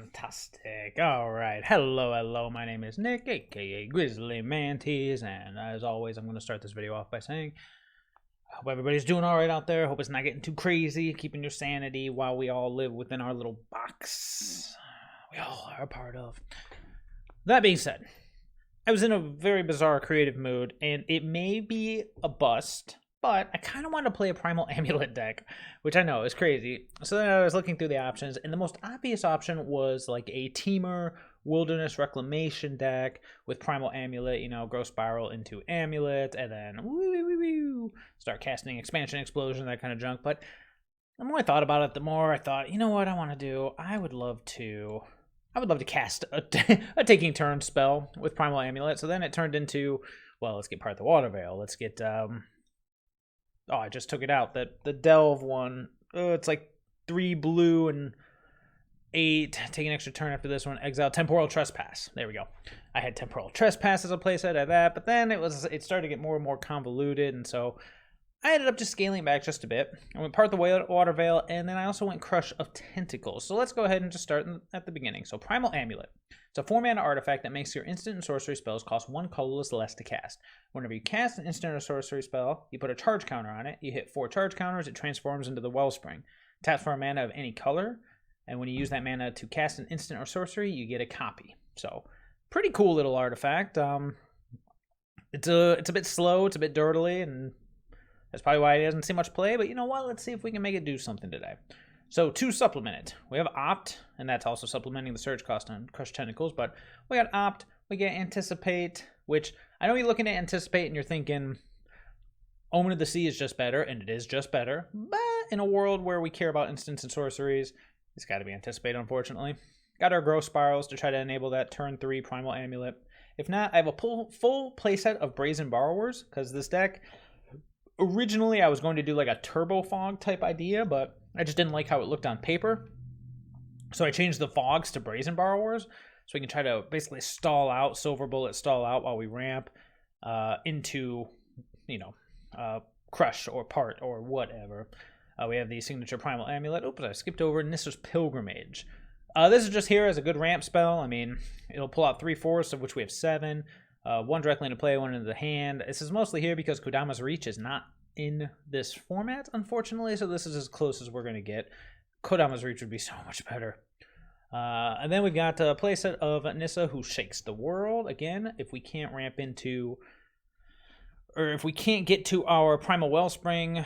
Fantastic. All right. Hello. My name is Nick, aka Grizzly Mantis, and as always, I'm going to start this video off by saying, I hope everybody's doing all right out there. Hope it's not getting too crazy, keeping your sanity while we all live within our little box we all are a part of. That being said, I was in a very bizarre creative mood, and it may be a bust, but I kind of wanted to play a Primal Amulet deck, which I know is crazy. So then I was looking through the options, and the most obvious option was like a Teamer Wilderness Reclamation deck with Primal Amulet, you know, grow Spiral into Amulet, and then start casting Expansion Explosion, that kind of junk. But the more I thought about it, the more I thought, you know what I want to do? I would love to cast a Taking Turn spell with Primal Amulet. So then it turned into, well, let's get Part the Water Veil. Let's get, oh, I just took it out. The Delve one, it's like 3 blue and 8. Take an extra turn after this one. Exile Temporal Trespass. There we go. I had Temporal Trespass as a playset at that, but then it started to get more and more convoluted, and so I ended up just scaling back just a bit. I went Part the Water Veil, and then I also went Crush of Tentacles. So let's go ahead and just start at the beginning. So Primal Amulet. It's a 4-mana artifact that makes your instant and sorcery spells cost 1 colorless less to cast. Whenever you cast an instant or sorcery spell, you put a charge counter on it. You hit 4 charge counters, it transforms into the Wellspring. Taps for a mana of any color, and when you use that mana to cast an instant or sorcery, you get a copy. So pretty cool little artifact. It's a bit slow, it's a bit dirtily, and that's probably why it doesn't see much play, but you know what? Let's see if we can make it do something today. So to supplement it, we have Opt, and that's also supplementing the surge cost on Crush Tentacles, but we got Opt, we get Anticipate, which I know you're looking at Anticipate and you're thinking Omen of the Sea is just better, and it is just better, but in a world where we care about instants and sorceries, it's got to be Anticipate, unfortunately. Got our Grow Spirals to try to enable that turn 3 Primal Amulet. If not, I have a full playset of Brazen Borrowers, because this deck, originally I was going to do like a Turbo Fog type idea, but I just didn't like how it looked on paper. So I changed the Fogs to Brazen Borrowers, so we can try to basically stall out, Silver Bullet stall out while we ramp into, you know, Crush or Part or whatever. We have the signature Primal Amulet. Oops, I skipped over Nissa's Pilgrimage. This is just here as a good ramp spell. I mean, it'll pull out 3 forests, of which we have 7. 1 directly into play, 1 into the hand. This is mostly here because Kodama's Reach is not in this format, unfortunately, so this is as close as we're going to get. Kodama's Reach would be so much better. And then we've got a playset of Nissa, who shakes the world. Again, if we can't ramp into, or if we can't get to our Primal Wellspring,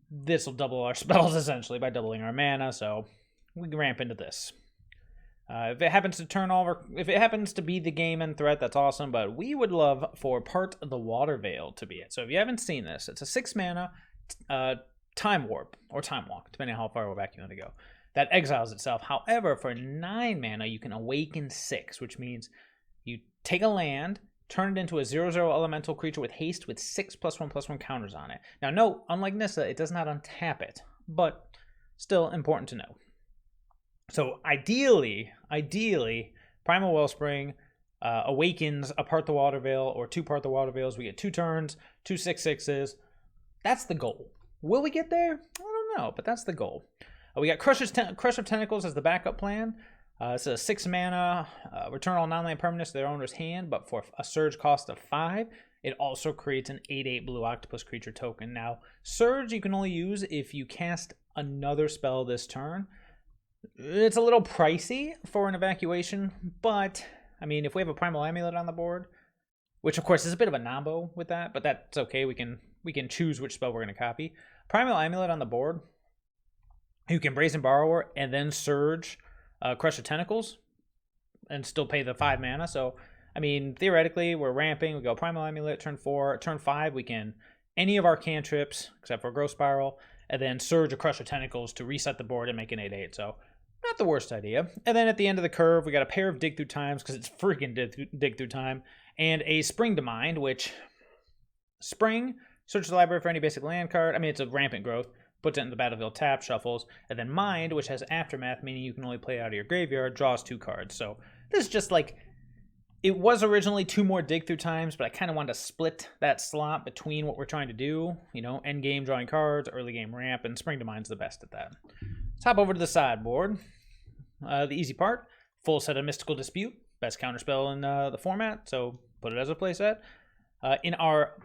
this will double our spells essentially by doubling our mana, so we can ramp into this. If it happens to turn over, if it happens to be the game and threat, that's awesome, but we would love for Part of the Water Veil to be it. So if you haven't seen this, it's a 6 mana Time Warp, or Time Walk, depending on how far back you want to go. That exiles itself. However, for 9 mana, you can Awaken 6, which means you take a land, turn it into a 0/0 elemental creature with haste with 6 +1/+1 counters on it. Now note, unlike Nissa, it does not untap it, but still important to know. So ideally, Primal Wellspring awakens a Part the Water Veil or 2 Part the Water Veils. We get 2 turns, 2 6/6s. That's the goal. Will we get there? I don't know, but that's the goal. We got Crush of Tentacles as the backup plan. It's a 6 mana, return all non-land permanents to their owner's hand, but for a surge cost of 5. It also creates an 8/8 blue octopus creature token. Now, Surge you can only use if you cast another spell this turn. It's a little pricey for an evacuation, but I mean, if we have a Primal Amulet on the board, which of course is a bit of a nombo with that, but that's okay. We can choose which spell we're going to copy. Primal Amulet on the board, you can Brazen Borrower and then Surge Crush of Tentacles and still pay the 5 mana. So I mean, theoretically, we're ramping. We go Primal Amulet turn 4, turn 5. We can any of our cantrips except for Grow Spiral, and then Surge a Crush of Tentacles to reset the board and make an 8/8. So not the worst idea. And then at the end of the curve, we got a pair of Dig Through Times, because it's freaking dig through time, and a Spring to Mind, which Spring, search the library for any basic land card. I mean, it's a rampant growth. Puts it in the battlefield tap, shuffles. And then Mind, which has Aftermath, meaning you can only play out of your graveyard, draws 2 cards. So this is just like, it was originally 2 more Dig Through Times, but I kind of wanted to split that slot between what we're trying to do. You know, end game drawing cards, early game ramp, and Spring to Mind's the best at that. Let's hop over to the sideboard. the easy part. Full set of Mystical Dispute, best counterspell in the format, so put it as a playset. In our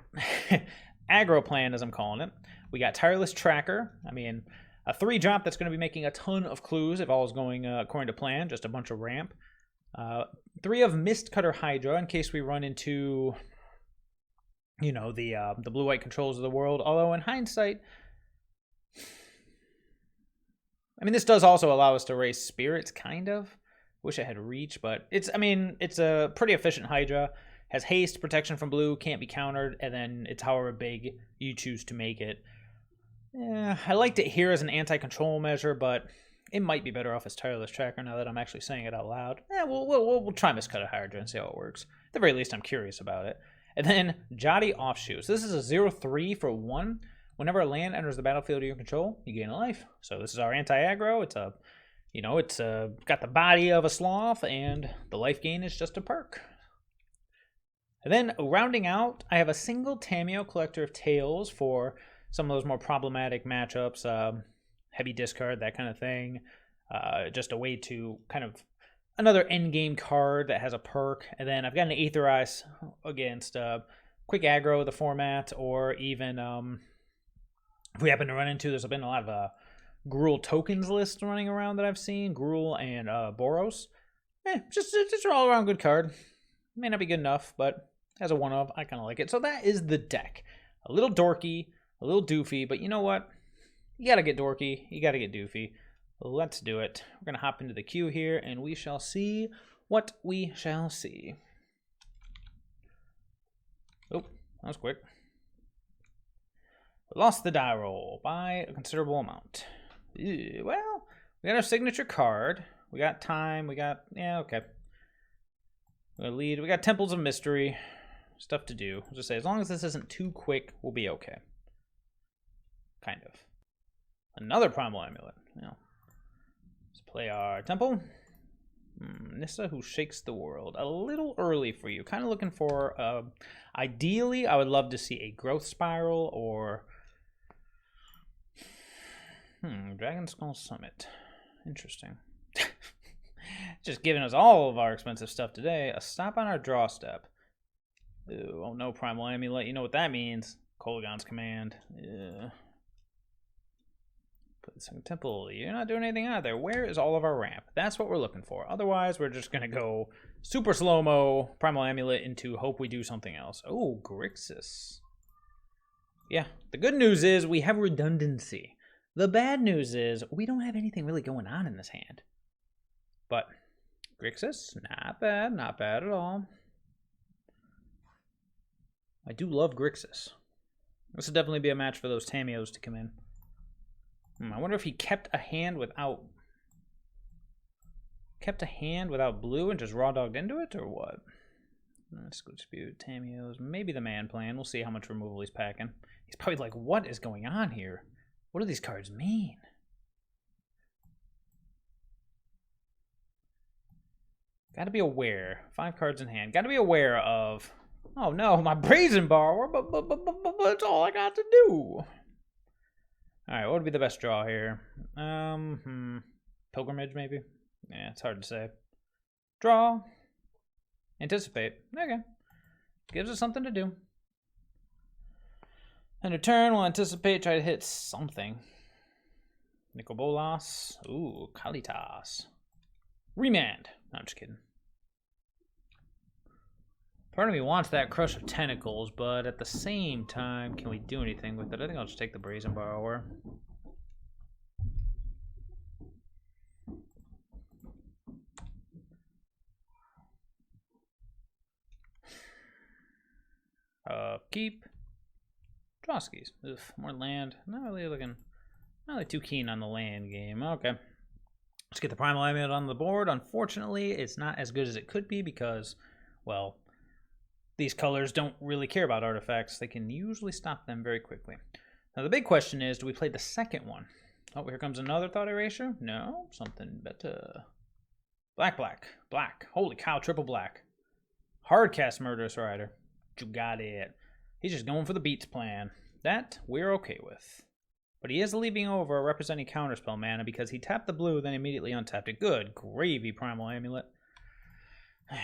aggro plan, as I'm calling it, we got Tireless Tracker. I mean, a 3-drop that's going to be making a ton of clues if all is going according to plan, just a bunch of ramp. 3 of Mistcutter Hydra in case we run into, you know, the blue-white controls of the world. Although in hindsight, I mean, this does also allow us to raise spirits, kind of. Wish I had reach, but it's a pretty efficient Hydra. Has haste, protection from blue, can't be countered, and then it's however big you choose to make it. Yeah, I liked it here as an anti-control measure, but it might be better off as Tireless Tracker now that I'm actually saying it out loud. We'll try Mistcutter Hydra and see how it works. At the very least, I'm curious about it. And then Jotty Offshoot. So this is a 0/3 for 1. Whenever a land enters the battlefield of your control, you gain a life. So this is our anti-aggro. It's a, you know, it's got the body of a sloth, and the life gain is just a perk. And then rounding out, I have a single Tamiyo Collector of Tails for some of those more problematic matchups, heavy discard, that kind of thing. Just a way to kind of another endgame card that has a perk. And then I've got an Aetherize against quick aggro of the format, or even if we happen to run into, there's been a lot of Gruul tokens list running around that I've seen. Gruul and Boros. Just an all around good card. May not be good enough, but as a one-of, I kind of like it. So that is the deck. A little dorky, a little doofy, but you know what? You gotta get dorky, you gotta get doofy. Let's do it. We're gonna hop into the queue here, and we shall see what we shall see. Oh, that was quick. We lost the die roll by a considerable amount. Ew, well, we got our signature card. We got time. We got, yeah, okay. We got lead. We got Temples of Mystery. Stuff to do. I'll just say, as long as this isn't too quick, we'll be okay. Kind of. Another Primal Amulet. You know. Let's play our Temple. Nissa Who Shakes the World. A little early for you. Kind of looking for, ideally, I would love to see a Growth Spiral or Dragon Skull Summit. Interesting. Just giving us all of our expensive stuff today. A stop on our draw step. Ooh, oh no, Primal Amulet. You know what that means. Kolaghan's Command. Yeah. Put this in Temple. You're not doing anything out there. Where is all of our ramp? That's what we're looking for. Otherwise, we're just going to go super slow-mo Primal Amulet into hope we do something else. Oh, Grixis. Yeah, the good news is we have redundancy. The bad news is we don't have anything really going on in this hand. But Grixis, not bad at all. I do love Grixis. This would definitely be a match for those Tamiyos to come in. I wonder if he kept a hand without blue and just raw dogged into it, or what? Let's go dispute Tamiyos. Maybe the man plan. We'll see how much removal he's packing. He's probably like, what is going on here? What do these cards mean? Got to be aware. 5 cards in hand. Got to be aware of. Oh no, my Brazen Borrower, but that's all I got to do. Alright, what would be the best draw here? Pilgrimage, maybe? Yeah, it's hard to say. Draw. Anticipate. Okay. Gives us something to do. End of turn, we'll anticipate, try to hit something. Nicobolas. Ooh, Kalitas. Remand. No, I'm just kidding. Part of me wants that Crush of Tentacles, but at the same time, can we do anything with it? I think I'll just take the Brazen Borrower. Keep. Draw skis. Ugh, more land. Not really too keen on the land game. Okay. Let's get the Primal Amulet on the board. Unfortunately, it's not as good as it could be because, well, these colors don't really care about artifacts. They can usually stop them very quickly. Now the big question is, do we play the second one? Oh, here comes another Thought Erasure? No, something better. Black. Holy cow, triple black. Hardcast Murderous Rider. You got it. He's just going for the beats plan. That we're okay with. But he is leaving over a representing counterspell mana because he tapped the blue, then immediately untapped it. Good gravy, Primal Amulet. I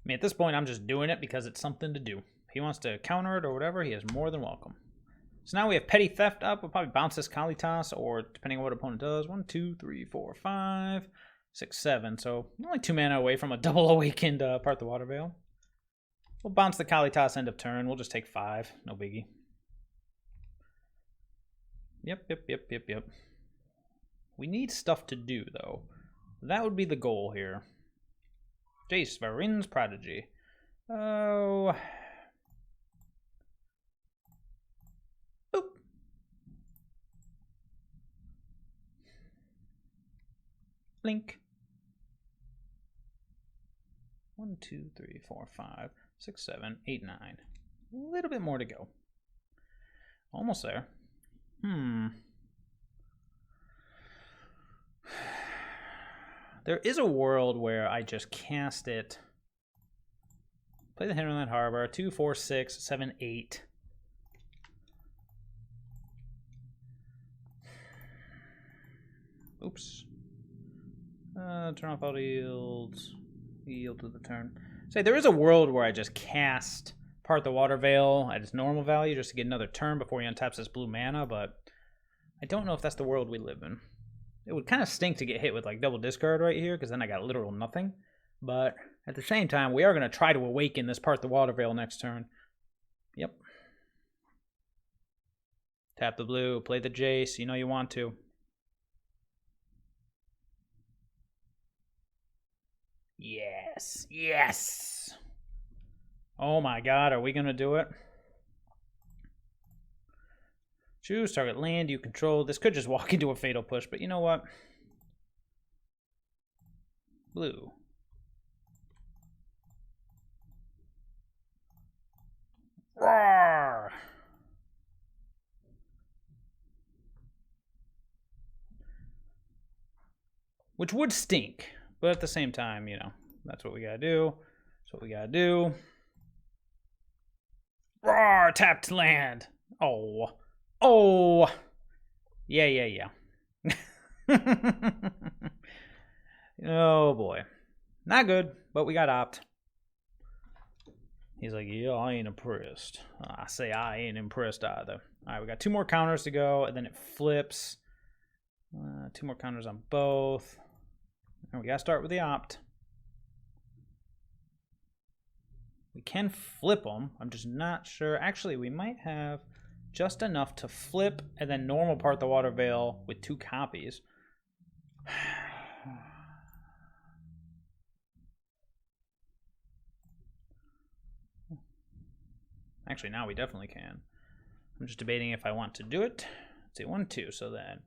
mean, at this point, I'm just doing it because it's something to do. If he wants to counter it or whatever, he is more than welcome. So now we have Petty Theft up. We'll probably bounce this Kalitas, or depending on what opponent does. 1, 2, 3, 4, 5, 6, 7. So only 2 mana away from a double awakened Part the Water Veil. We'll bounce the Kalitas end of turn. We'll just take 5. No biggie. Yep. We need stuff to do, though. That would be the goal here. Jace, Varin's Prodigy. Oh. Boop. Blink. 1, 2, 3, 4, 5, 6, 7, 8, 9. A little bit more to go. Almost there. There is a world where I just cast it. Play the Hinterland Harbor. 2, 4, 6, 7, 8. Oops. Turn off auto yields. Yield to the turn. Say there is a world where I just cast Part the Water Veil at its normal value just to get another turn before he untaps this blue mana, but I don't know if that's the world we live in. It would kind of stink to get hit with like double discard right here, because then I got literal nothing. But at the same time, we are going to try to awaken this Part the Water Veil next turn. Yep. Tap the blue, play the Jace, you know you want to. Yes, yes. Oh my god, are we going to do it? Choose target land you control. This could just walk into a Fatal Push, but you know what? Blue. Roar! Which would stink, but at the same time, you know, that's what we gotta do. That's what we gotta do. Roar! Tapped land! Oh. Oh! Yeah. Oh boy. Not good, but we got opt. He's like, yeah, I ain't impressed. I say I ain't impressed either. Alright, we got 2 more counters to go, and then it flips. 2 more counters on both. And we gotta start with the opt. We can flip them. I'm just not sure. Actually, we might have just enough to flip and then normal Part the Water Veil with 2 copies. Actually, now we definitely can. I'm just debating if I want to do it. Let's see, 1, 2. So then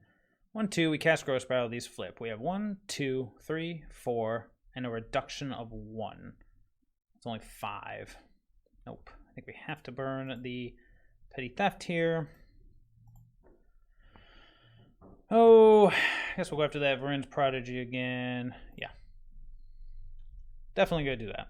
1, 2, we cast Growth Spiral, these flip. We have 1, 2, 3, 4, and a reduction of 1. It's only 5. Nope. I think we have to burn the Petty Theft here. Oh, I guess we'll go after that Varin's Prodigy again. Yeah. Definitely gonna do that.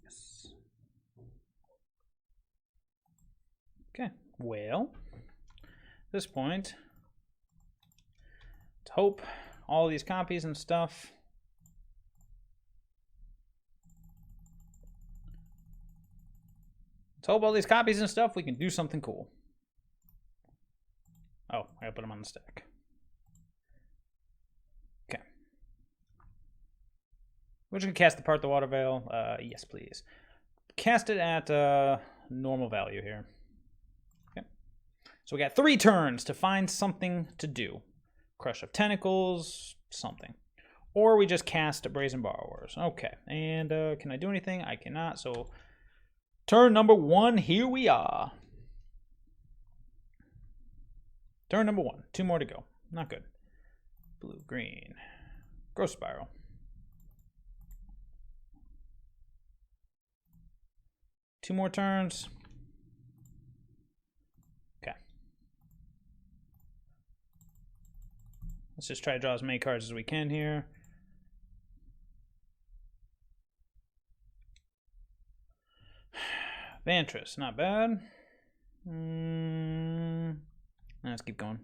Yes. Okay, well, at this point, let's hope all these copies and stuff. Let's hope all these copies and stuff, we can do something cool. Oh, I gotta put them on the stack. Okay. We're just gonna cast the Part the Water Veil. Yes, please. Cast it at normal value here. Okay. So we got 3 turns to find something to do. Crush of Tentacles, something. Or we just cast Brazen Borrowers. Okay. And can I do anything? I cannot. So turn number 1, here we are. Turn number 1. 2 more to go. Not good. Blue, green. Growth Spiral. Two more turns. Okay. Let's just try to draw as many cards as we can here. Vantress, not bad. Let's keep going.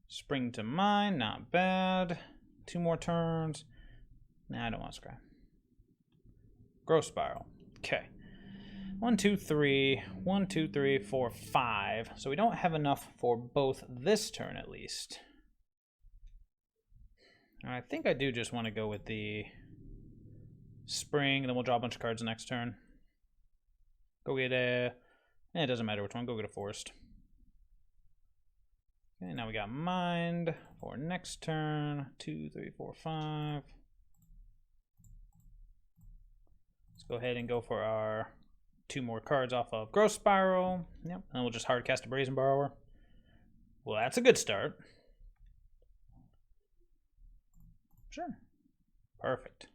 Spring to Mine, not bad. 2 more turns. Nah, I don't want to scry. Growth Spiral. Okay. 1, 2, 3. 1, 2, 3, 4, 5. So we don't have enough for both this turn at least. I think I do just want to go with the Spring, and then we'll draw a bunch of cards next turn. Go get a... it doesn't matter which one. Go get a Forest. Okay, now we got Mind for next turn. 2, 3, 4, 5. Let's go ahead and go for our 2 more cards off of Growth Spiral. Yep, and we'll just hard cast a Brazen Borrower. Well, that's a good start. Sure. Perfect.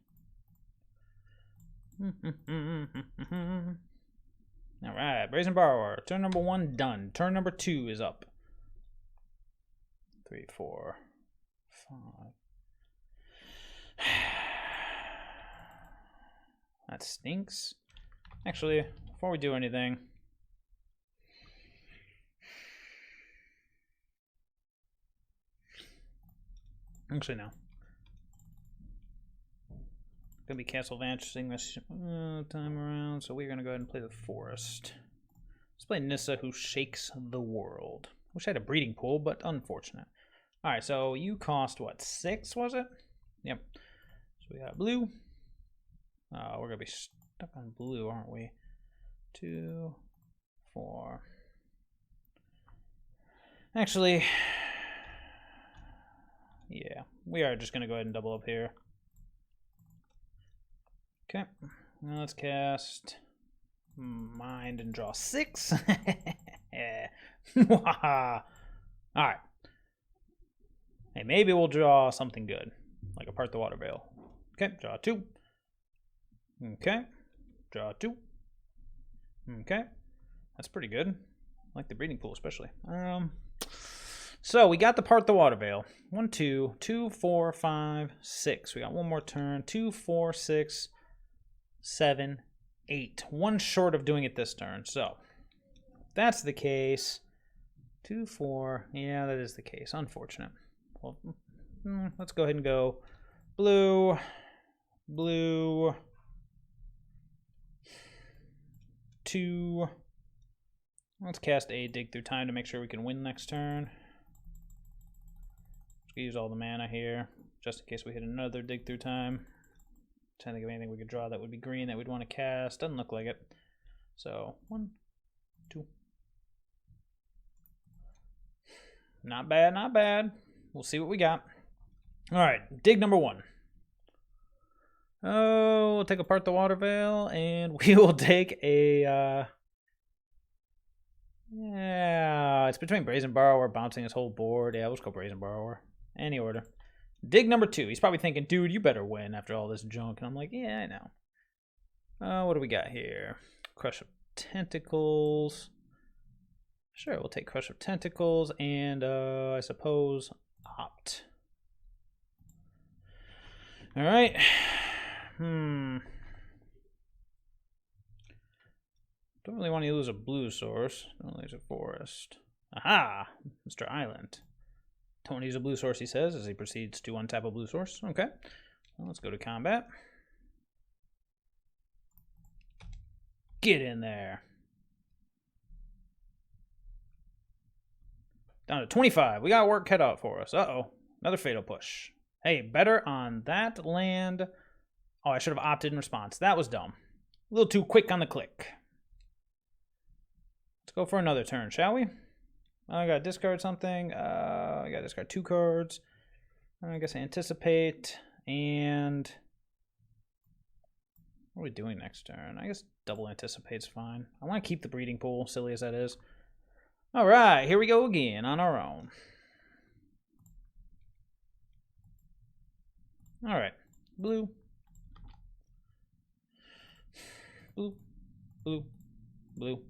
Alright, Brazen Borrower. Turn number 1 done. Turn number 2 is up. 3, 4, 5. That stinks. Actually, before we do anything, actually no. Gonna be Castle Vantressing this time around, so we're gonna go ahead and play the Forest. Let's play Nissa, who shakes the world. Wish I had a breeding pool, but unfortunate. Alright, so you cost what, 6 was it? Yep. So we got blue. We're gonna be stuck on blue, aren't we? 2, 4. Actually, yeah, we are just gonna go ahead and double up here. Okay, now let's cast Mind and draw 6. Alright. Hey, maybe we'll draw something good, like Apart the Water Veil. Okay, draw 2. Okay, draw 2. Okay, that's pretty good. I like the breeding pool especially. So we got the Part the Water Veil. 1, 2, 2, 4, 5, 6. We got 1 more turn. 2, 4, 6, 7, 8. 1 short of doing it this turn. So if that's the case. 2, 4. Yeah, that is the case. Unfortunate. Well, let's go ahead and go blue, blue, 2. Let's cast a Dig Through Time to make sure we can win next turn. Use all the mana here, just in case we hit another Dig Through Time. Trying to think of anything we could draw that would be green that we'd want to cast. Doesn't look like it. So 1, 2. Not bad, not bad. We'll see what we got. All right, dig number 1. Oh, we'll take apart the Water Veil, and we will take a. Yeah, it's between Brazen Borrower, bouncing his whole board. Yeah, let's go Brazen Borrower. Any order. Dig number 2. He's probably thinking, dude, you better win after all this junk. And I'm like, yeah, I know. What do we got here? Crush of Tentacles. Sure, we'll take Crush of Tentacles and I suppose Opt. All right. Don't really want to lose a blue source. Don't lose a forest. Aha! Mr. Island. Don't use a blue source, he says, as he proceeds to untap a blue source. Okay. Well, let's go to combat. Get in there. Down to 25. We got work cut out for us. Uh-oh. Another fatal push. Hey, better on that land. Oh, I should have opted in response. That was dumb. A little too quick on the click. Let's go for another turn, shall we? I gotta discard something. I gotta discard 2 cards. I guess I anticipate. And what are we doing next turn? I guess double anticipate's fine. I want to keep the breeding pool, silly as that is. All right, here we go again on our own. All right, blue, blue, blue, blue.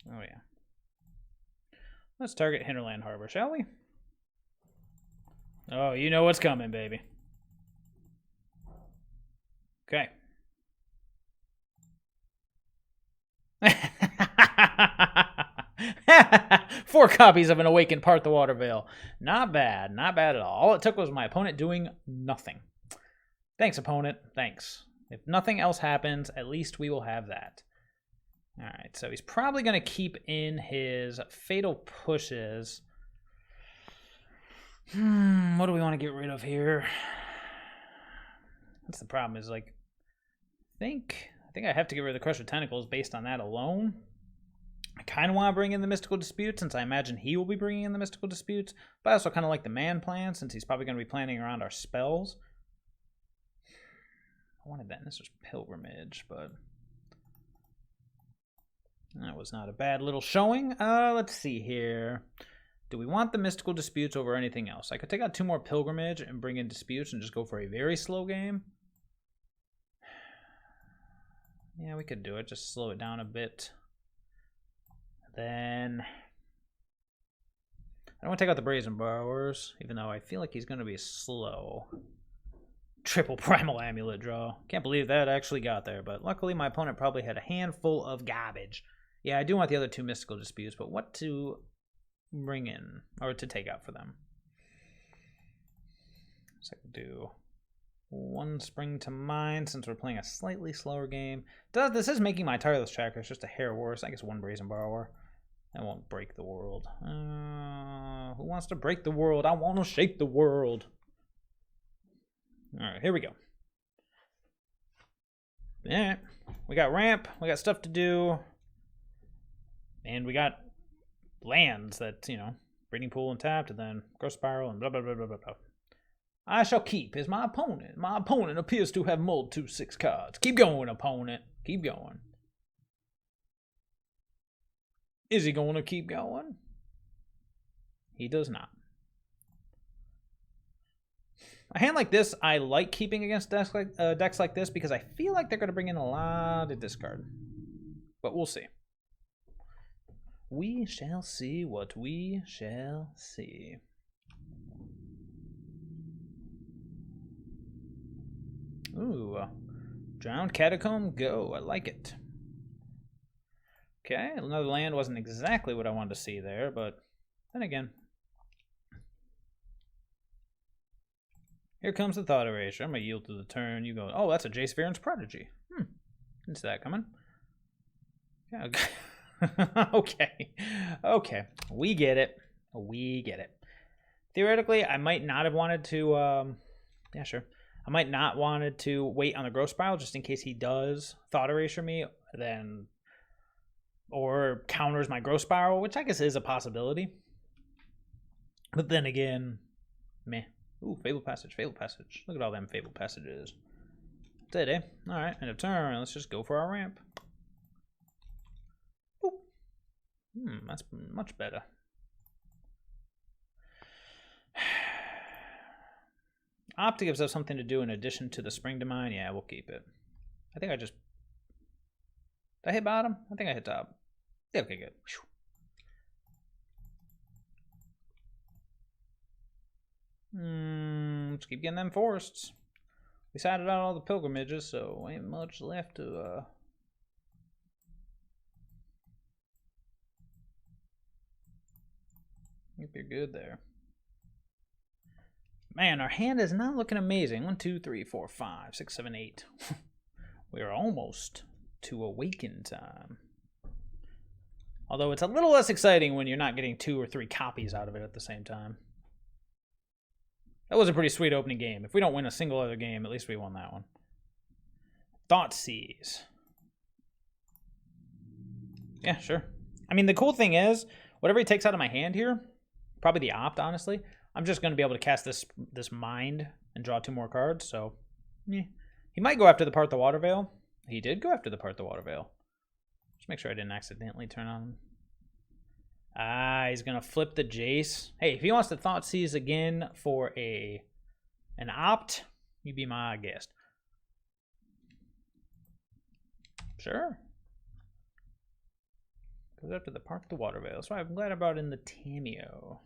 Oh, yeah. Let's target Hinterland Harbor, shall we? Oh, you know what's coming, baby. Okay. 4 copies of an Awakened Part the Water Veil. Not bad. Not bad at all. All it took was my opponent doing nothing. Thanks, opponent. Thanks. If nothing else happens, at least we will have that. Alright, so he's probably going to keep in his Fatal Pushes. What do we want to get rid of here? That's the problem, is like, I think I have to get rid of the Crusher Tentacles based on that alone. I kind of want to bring in the Mystical Dispute, since I imagine he will be bringing in the Mystical Disputes. But I also kind of like the man plan, since he's probably going to be planning around our spells. I wanted that. This was Pilgrimage, but that was not a bad little showing. Let's see here. Do we want the Mystical Disputes over anything else? I could take out 2 more Pilgrimage and bring in Disputes and just go for a very slow game. Yeah, we could do it. Just slow it down a bit. Then I don't want to take out the Brazen Borrowers, even though I feel like he's going to be slow. Triple Primal Amulet draw. Can't believe that actually got there, but luckily my opponent probably had a handful of garbage. Yeah, I do want the other 2 Mystical Disputes, but what to bring in, or to take out for them? So I could do 1 Spring to Mind, since we're playing a slightly slower game. This is making my Tireless Tracker just a hair worse. I guess 1 Brazen Borrower. That won't break the world. Who wants to break the world? I want to shape the world. Alright, here we go. Alright, we got ramp, we got stuff to do, and we got lands that, you know, Breeding Pool and tapped, and then Growth Spiral, and blah, blah, blah, blah, blah, blah. I shall keep is my opponent. My opponent appears to have mulled 2 6 cards. Keep going, opponent. Keep going. Is he going to keep going? He does not. A hand like this, I like keeping against decks like this because I feel like they're going to bring in a lot of discard. But we'll see. We shall see what we shall see. Ooh, Drowned Catacomb, go. I like it. Okay, another land wasn't exactly what I wanted to see there, but then again. Here comes the Thought Erasure. I'm going to yield to the turn. You go, oh, that's a Jace Varen's Prodigy. Didn't see that coming. Yeah, okay. Okay. Okay. We get it. We get it. Theoretically, I might not have wanted to, yeah, sure. I might not wanted to wait on the Growth Spiral just in case he does Thought Erasure me, then, or counters my Growth Spiral, which I guess is a possibility. But then again, meh. Ooh, Fabled Passage, Fabled Passage. Look at all them Fabled Passages. That's it, eh? Alright, end of turn. Let's just go for our ramp. Boop. That's much better. Opt gives us something to do in addition to the Spring to Mind. Yeah, we'll keep it. I think I just... Did I hit bottom? I think I hit top. Yeah, okay, good. Whew. Let's keep getting them forests. We sided out all the pilgrimages, so ain't much left to if you're good there. Man, our hand is not looking amazing. 1, 2, 3, 4, 5, 6, 7, 8. We're almost to Awaken time. Although it's a little less exciting when you're not getting 2 or 3 copies out of it at the same time. That was a pretty sweet opening game. If we don't win a single other game, at least we won that one. Thoughtseize. Yeah, sure. I mean, the cool thing is, whatever he takes out of my hand here, probably the opt, honestly, I'm just going to be able to cast this Mind and draw 2 more cards, so, yeah. He might go after the Part the Water Veil. He did go after the Part the Water Veil. Just make sure I didn't accidentally turn on him. Ah, he's going to flip the Jace. Hey, if he wants to Thoughtseize again for an opt, you be my guest. Sure. Preserved to the Park of the Water Veil. So I'm glad I brought in the Tameo.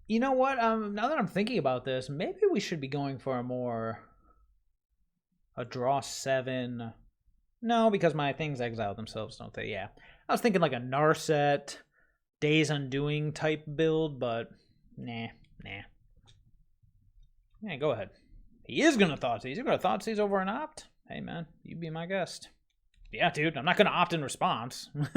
You know what? Now that I'm thinking about this, maybe we should be going for a draw 7. No, because my things exile themselves, don't they? Yeah. I was thinking like a Narset, Days Undoing type build, but nah. Yeah, go ahead. He is going to Thoughtseize. You're going to Thoughtseize over an opt? Hey, man, you be my guest. Yeah, dude, I'm not going to opt in response. If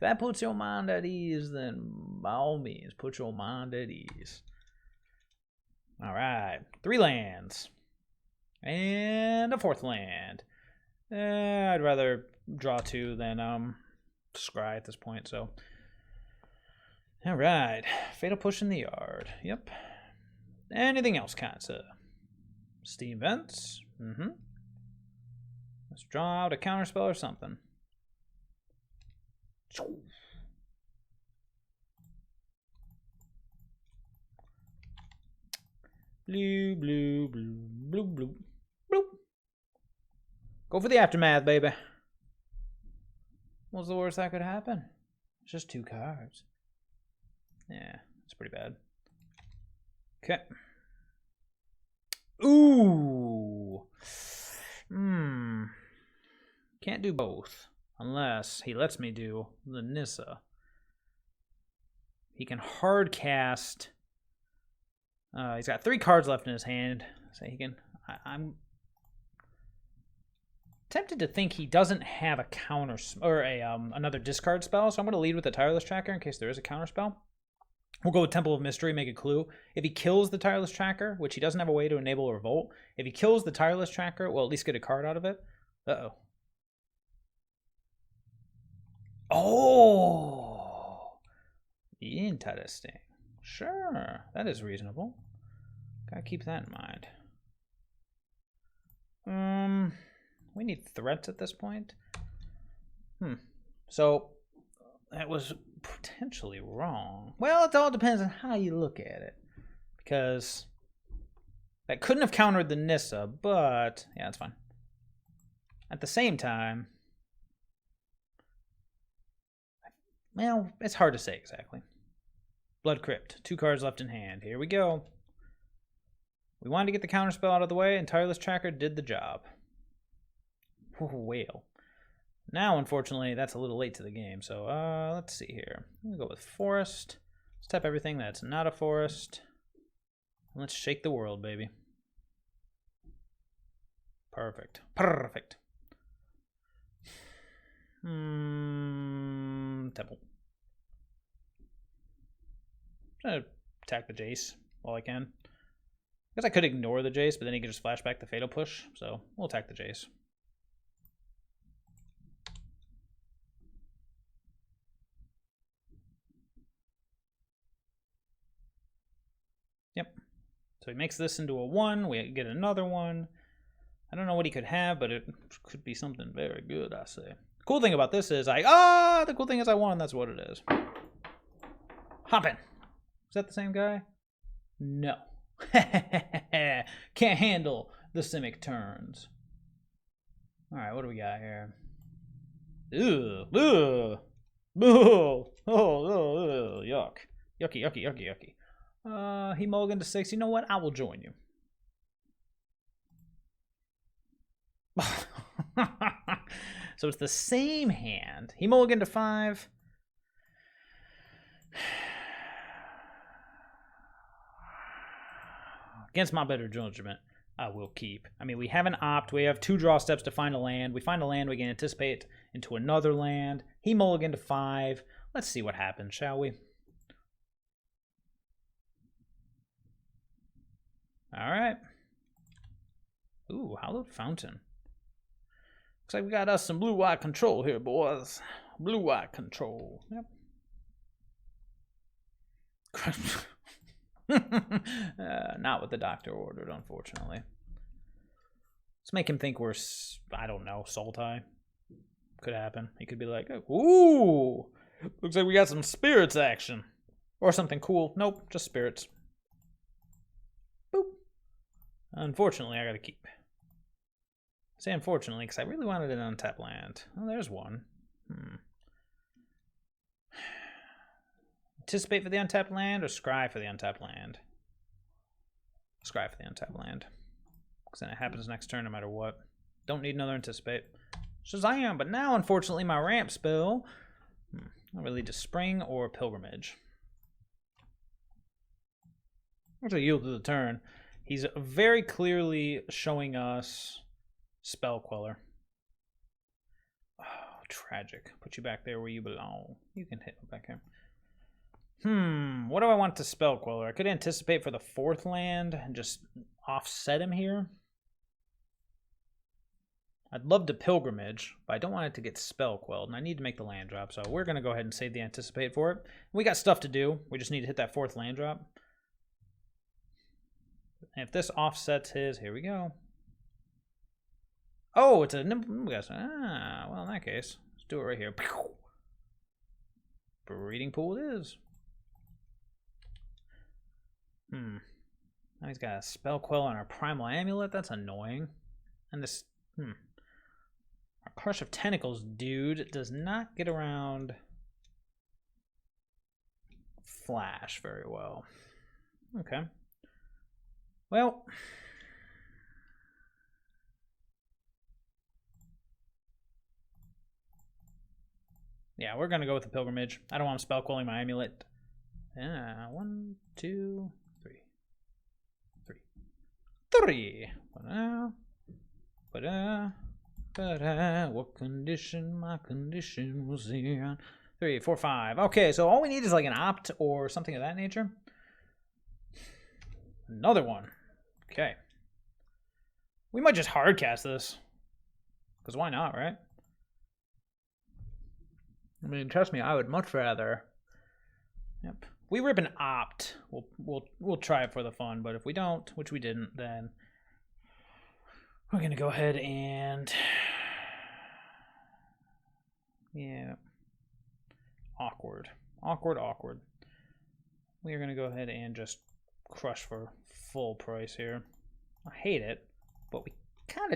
that puts your mind at ease, then by all means, put your mind at ease. All right, 3 lands. And a 4th land. I'd rather draw 2 than scry at this point, so. All right, Fatal Push in the yard. Yep. Anything else, Katsa? Steam Vents. Let's draw out a counterspell or something. Blue, blue, blue, blue, blue, blue. Go for the Aftermath, baby. What's the worst that could happen? It's just 2 cards. Yeah, it's pretty bad. Okay. Ooh. Can't do both. Unless he lets me do the Nissa. He can hard cast. He's got 3 cards left in his hand. So he can. I'm tempted to think he doesn't have a counter or another discard spell. So I'm going to lead with the Tireless Tracker in case there is a counter spell. We'll go with Temple of Mystery, make a clue. If he kills the Tireless Tracker, which he doesn't have a way to enable Revolt, if he kills the Tireless Tracker, we'll at least get a card out of it. Uh-oh. Oh! Interesting. Sure, that is reasonable. Gotta keep that in mind. We need threats at this point. So, that was potentially wrong. Well, it all depends on how you look at it. Because that couldn't have countered the Nissa, but yeah, it's fine. At the same time, well, it's hard to say exactly. Blood Crypt, 2 cards left in hand. Here we go. We wanted to get the counterspell out of the way, and Tireless Tracker did the job. Whale. Now, unfortunately, that's a little late to the game, so let's see here. I'm going to go with Forest. Let's tap everything that's not a forest. Let's shake the world, baby. Perfect. Perfect. Temple. I'm going to attack the Jace while I can. I guess I could ignore the Jace, but then he could just flash back the Fatal Push, so we'll attack the Jace. Yep. So he makes this into a 1. We get another 1. I don't know what he could have, but it could be something very good, I say. The cool thing about this is the cool thing is I won. That's what it is. Hoppin'. Is that the same guy? No. Can't handle the Simic turns. All right, what do we got here? Ugh. Ugh. Oh, yuck. Yucky, yucky, yucky, yucky. He mulliganed to 6. You know what? I will join you. So it's the same hand. He mulliganed to 5. Against my better judgment, I will keep. I mean, we have an opt. We have 2 draw steps to find a land. We find a land, we can anticipate into another land. He mulliganed to 5. Let's see what happens, shall we? All right. Ooh, Hallowed Fountain. Looks like we got us some blue-white control here, boys. Blue-white control. Yep. Not what the doctor ordered, unfortunately. Let's make him think we're, I don't know, Sultai. Could happen. He could be like, ooh, looks like we got some spirits action. Or something cool. Nope, just spirits. Boop. Unfortunately, I gotta keep. say unfortunately, because I really wanted an untapped land. Oh, there's one. Anticipate for the untapped land or scry for the untapped land? Scry for the untapped land. Because then it happens next turn no matter what. Don't need another anticipate. Shazam! But now, unfortunately, my ramp spell will lead to spring or pilgrimage. Actually, yield to the turn. He's very clearly showing us Spell Queller. Oh, tragic. Put you back there where you belong. You can hit me back here. What do I want to Spell Queller? I could anticipate for the 4th land and just offset him here. I'd love to pilgrimage, but I don't want it to get spell quelled, and I need to make the land drop, so we're going to go ahead and save the anticipate for it. We got stuff to do. We just need to hit that 4th land drop. And if this offsets his, here we go. Oh, it's a well, in that case, let's do it right here. Breeding pool it is. Now he's got a spell quell on our primal amulet. That's annoying. And this, our Crush of Tentacles dude does not get around Flash very well. Okay. Well, yeah, we're gonna go with the pilgrimage. I don't want him spell quelling my amulet. Yeah, 1, 2, 3. What condition? My condition was here. 3, 4, 5. Okay, so all we need is like an opt or something of that nature. Another one. Okay. We might just hardcast this. Because why not, right? I mean, trust me, I would much rather. Yep. We rip an opt. We'll try it for the fun, but if we don't, which we didn't, then we're gonna go ahead and yeah. Awkward. We are gonna go ahead and just crush for full price here. I hate it, but we kind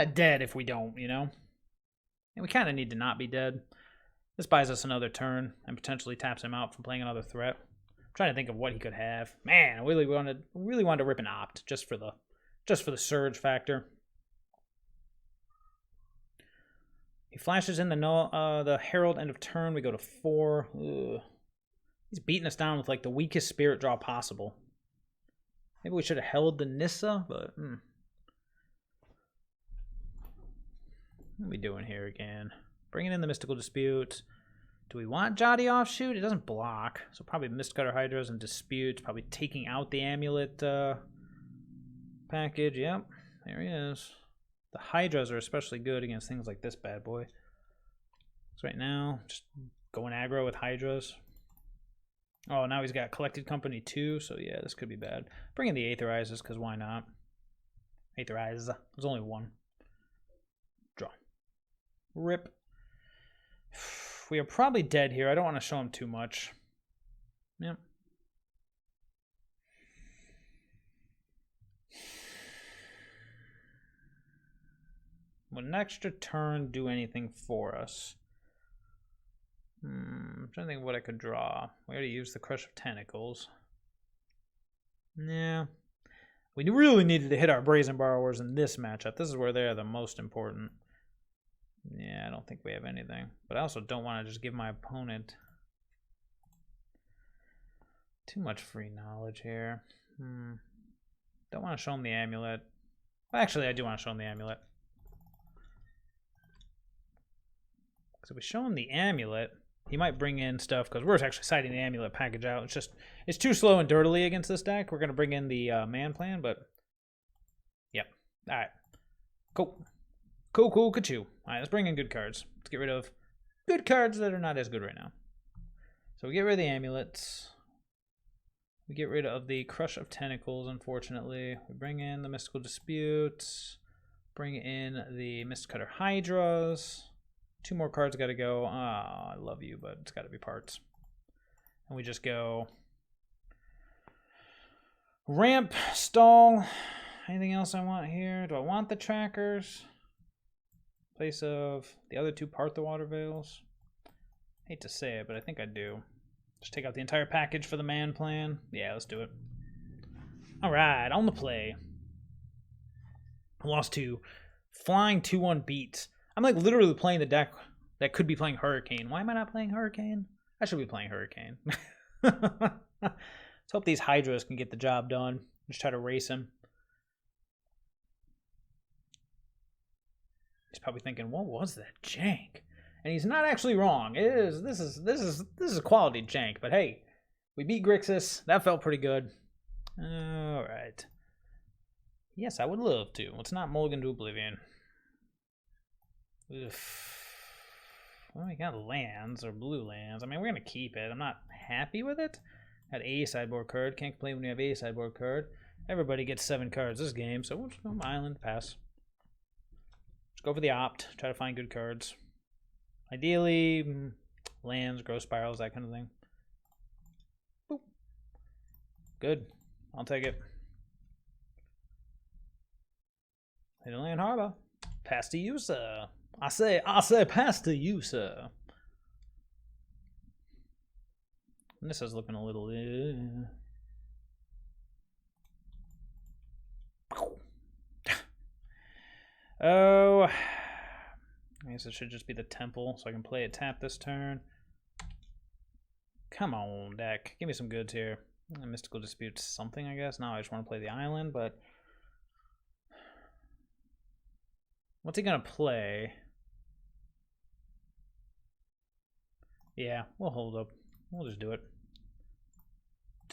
of dead if we don't, you know? And we kind of need to not be dead. This buys us another turn and potentially taps him out from playing another threat. I'm trying to think of what he could have. Man, I really wanted to rip an opt just for the surge factor. He flashes in the Herald end of turn. We go to 4. Ugh. He's beating us down with like the weakest spirit draw possible. Maybe we should have held the Nissa, but what are we doing here again? Bringing in the Mystical Dispute. Do we want Jotty Offshoot? It doesn't block, so probably Mistcutter Hydras and Dispute. Probably taking out the Amulet package. Yep, there he is. The Hydras are especially good against things like this bad boy. So right now, just going aggro with Hydras. Oh, now he's got Collected Company too, so yeah, this could be bad. Bring in the Aetherizes, because why not? Aetherize. There's only one. Draw. Rip. We are probably dead here. I don't want to show him too much. Yep. Would an extra turn do anything for us? I'm trying to think of what I could draw. We already used the Crush of Tentacles. Yeah. We really needed to hit our Brazen Borrowers in this matchup. This is where they are the most important. Yeah, I don't think we have anything. But I also don't want to just give my opponent too much free knowledge here. Don't want to show him the Amulet. Well, actually, I do want to show him the Amulet. So if we show him the Amulet, he might bring in stuff, because we're actually citing the Amulet package out. It's too slow and dirtily against this deck. We're going to bring in the Man Plan, but yep. All right. Cool. Cool, ka-choo. All right, let's bring in good cards. Let's get rid of good cards that are not as good right now. So we get rid of the Amulets. We get rid of the Crush of Tentacles, unfortunately. We bring in the Mystical Disputes. Bring in the Mistcutter Hydras. 2 more cards got to go. Oh, I love you, but it's got to be parts. And we just go ramp, stall. Anything else I want here? Do I want the trackers? place of the other 2 Part the Water Veils. Hate to say it, but I think I do. Just take out the entire package for the man plan. Yeah, let's do it. Alright, on the play. I lost to flying 2-1 beats. I'm like literally playing the deck that could be playing Hurricane. Why am I not playing Hurricane? I should be playing Hurricane. Let's hope these Hydras can get the job done. Just try to race him. He's probably thinking, what was that jank? And he's not actually wrong. It is. This is quality jank. But hey, we beat Grixis. That felt pretty good. All right. Yes, I would love to. Let's not mulligan to Oblivion. Well, we got lands or blue lands. I mean, we're gonna keep it. I'm not happy with it. Got a sideboard card. Can't complain when you have a sideboard card. Everybody gets 7 cards this game, so we'll just go Island, pass. Let's go for the opt. Try to find good cards. Ideally, lands, growth spirals, that kind of thing. Boop. Good. I'll take it. Hidden Land Harbor. Pass to you, sir. I say, pass to you, sir. And this is looking a little. Oh, I guess it should just be the temple, so I can play it tap this turn. Come on, deck. Give me some goods here. Mystical Dispute something, I guess. Now I just want to play the island, but what's he gonna play? Yeah, we'll hold up. We'll just do it.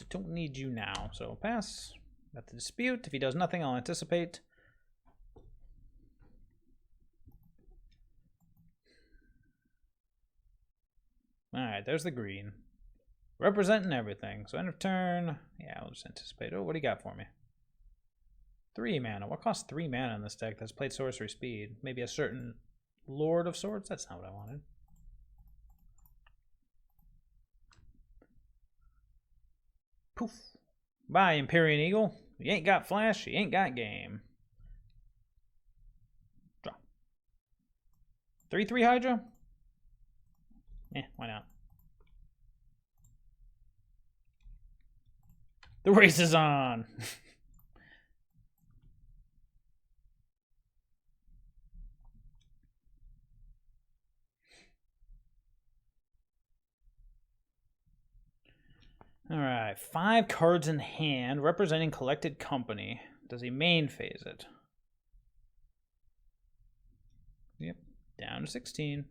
Don't need you now, so pass. Got the dispute. If he does nothing, I'll anticipate. Alright, there's the green. Representing everything. So end of turn. Yeah, I'll just anticipate. Oh, what do you got for me? 3 mana. What costs 3 mana in this deck that's played sorcery speed? Maybe a certain Lord of Swords? That's not what I wanted. Poof. Bye, Empyrean Eagle. You ain't got flash, you ain't got game. Draw. 3/3 Hydra? Why not? The race is on! Alright, 5 cards in hand representing collected company. Does he main phase it? Yep, down to 16.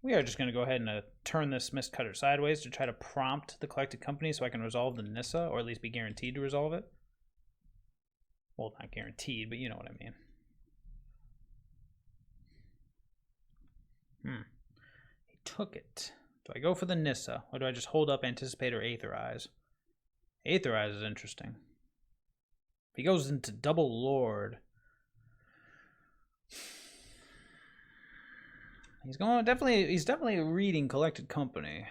We are just going to go ahead and turn this Mist Cutter sideways to try to prompt the collected company so I can resolve the Nissa, or at least be guaranteed to resolve it. Well, not guaranteed, but you know what I mean. He took it. Do I go for the Nissa, or do I just hold up, anticipate, or Aetherize? Aetherize is interesting. If he goes into double Lord, he's definitely reading collected company.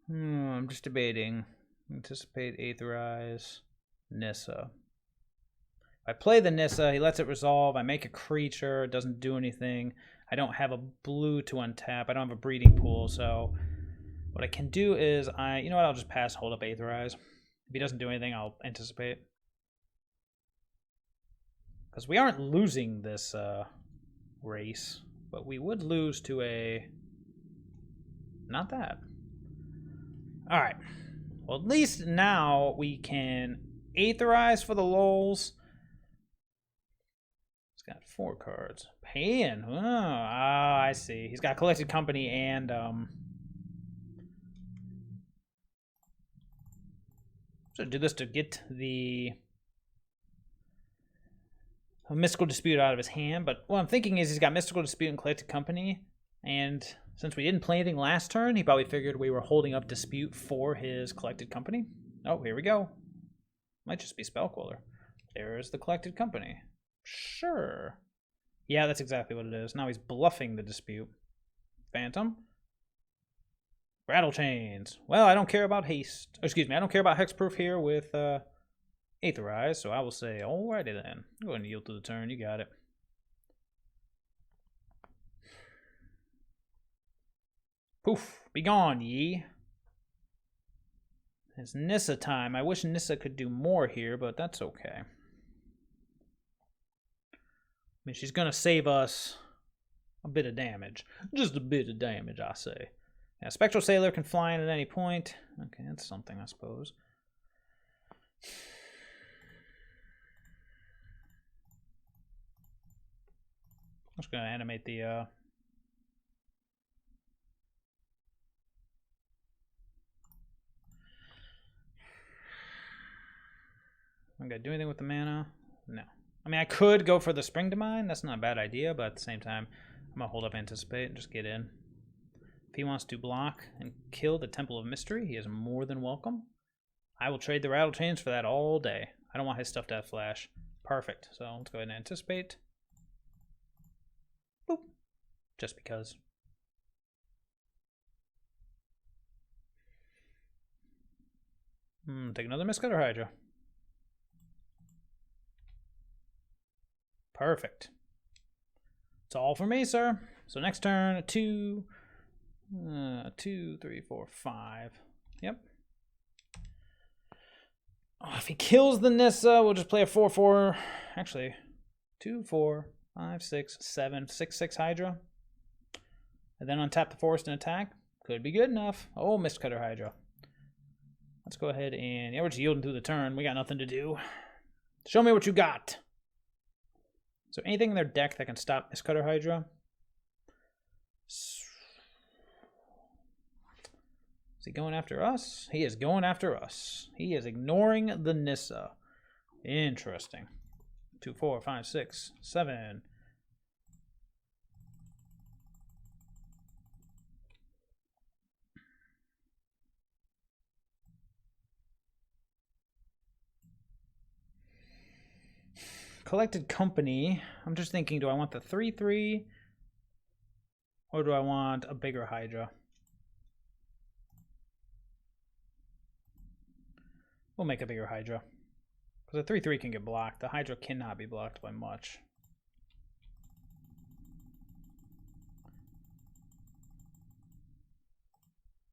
I'm just debating. Anticipate, Aetherize, Nissa. If I play the Nissa, he lets it resolve. I make a creature, it doesn't do anything. I don't have a blue to untap. I don't have a breeding pool, so what I can do is you know what, I'll just pass, hold up, Aetherize. If he doesn't do anything, I'll anticipate. Because we aren't losing this race, but we would lose to a... not that. Alright. Well, at least now we can Aetherize for the lulz. He's got 4 cards. Paying. Oh, I see. He's got collected company and so do this to get the Mystical Dispute out of his hand, but what I'm thinking is he's got Mystical Dispute and collected company, and since we didn't play anything last turn, he probably figured we were holding up Dispute for his collected company. Oh, here we go. Might just be Spellquiller. There's the collected company. Sure. Yeah, that's exactly what it is. Now he's bluffing the Dispute. Phantom. Rattle Chains. Well, I don't care about haste. Excuse me, I don't care about hexproof here with Aetherize, so I will say, alrighty then. Go ahead and yield to the turn, you got it. Poof, be gone, ye. It's Nissa time. I wish Nissa could do more here, but that's okay. I mean, she's gonna save us a bit of damage. Just a bit of damage, I say. Yeah, Spectral Sailor can fly in at any point. Okay, that's something, I suppose. I'm just gonna animate the I'm gonna do anything with the mana? No. I mean, I could go for the Spring Mine. That's not a bad idea, but at the same time, I'm gonna hold up Anticipate and just get in. If he wants to block and kill the Temple of Mystery, he is more than welcome. I will trade the Rattle Chains for that all day. I don't want his stuff to have flash. Perfect. So let's go ahead and Anticipate. Boop. Just because. Take another Mistcutter Hydra. Perfect. It's all for me, sir. So next turn, 2, 3, 4, 5. Yep. Oh, if he kills the Nissa, we'll just play a 4/4. Actually, 2, 4, 5, 6, 7, 6/6 Hydra. And then untap the forest and attack. Could be good enough. Oh, Mistcutter Hydra. Let's go ahead and... Yeah, we're just yielding through the turn. We got nothing to do. Show me what you got. So anything in their deck that can stop Mistcutter Hydra? Is he going after us? He is going after us. He is ignoring the Nissa. Interesting. 2, 4, 5, 6, 7. Collected Company. I'm just thinking, do I want the 3/3? Or do I want a bigger Hydra? We'll make a bigger Hydra. Because the 3/3 can get blocked. The Hydra cannot be blocked by much.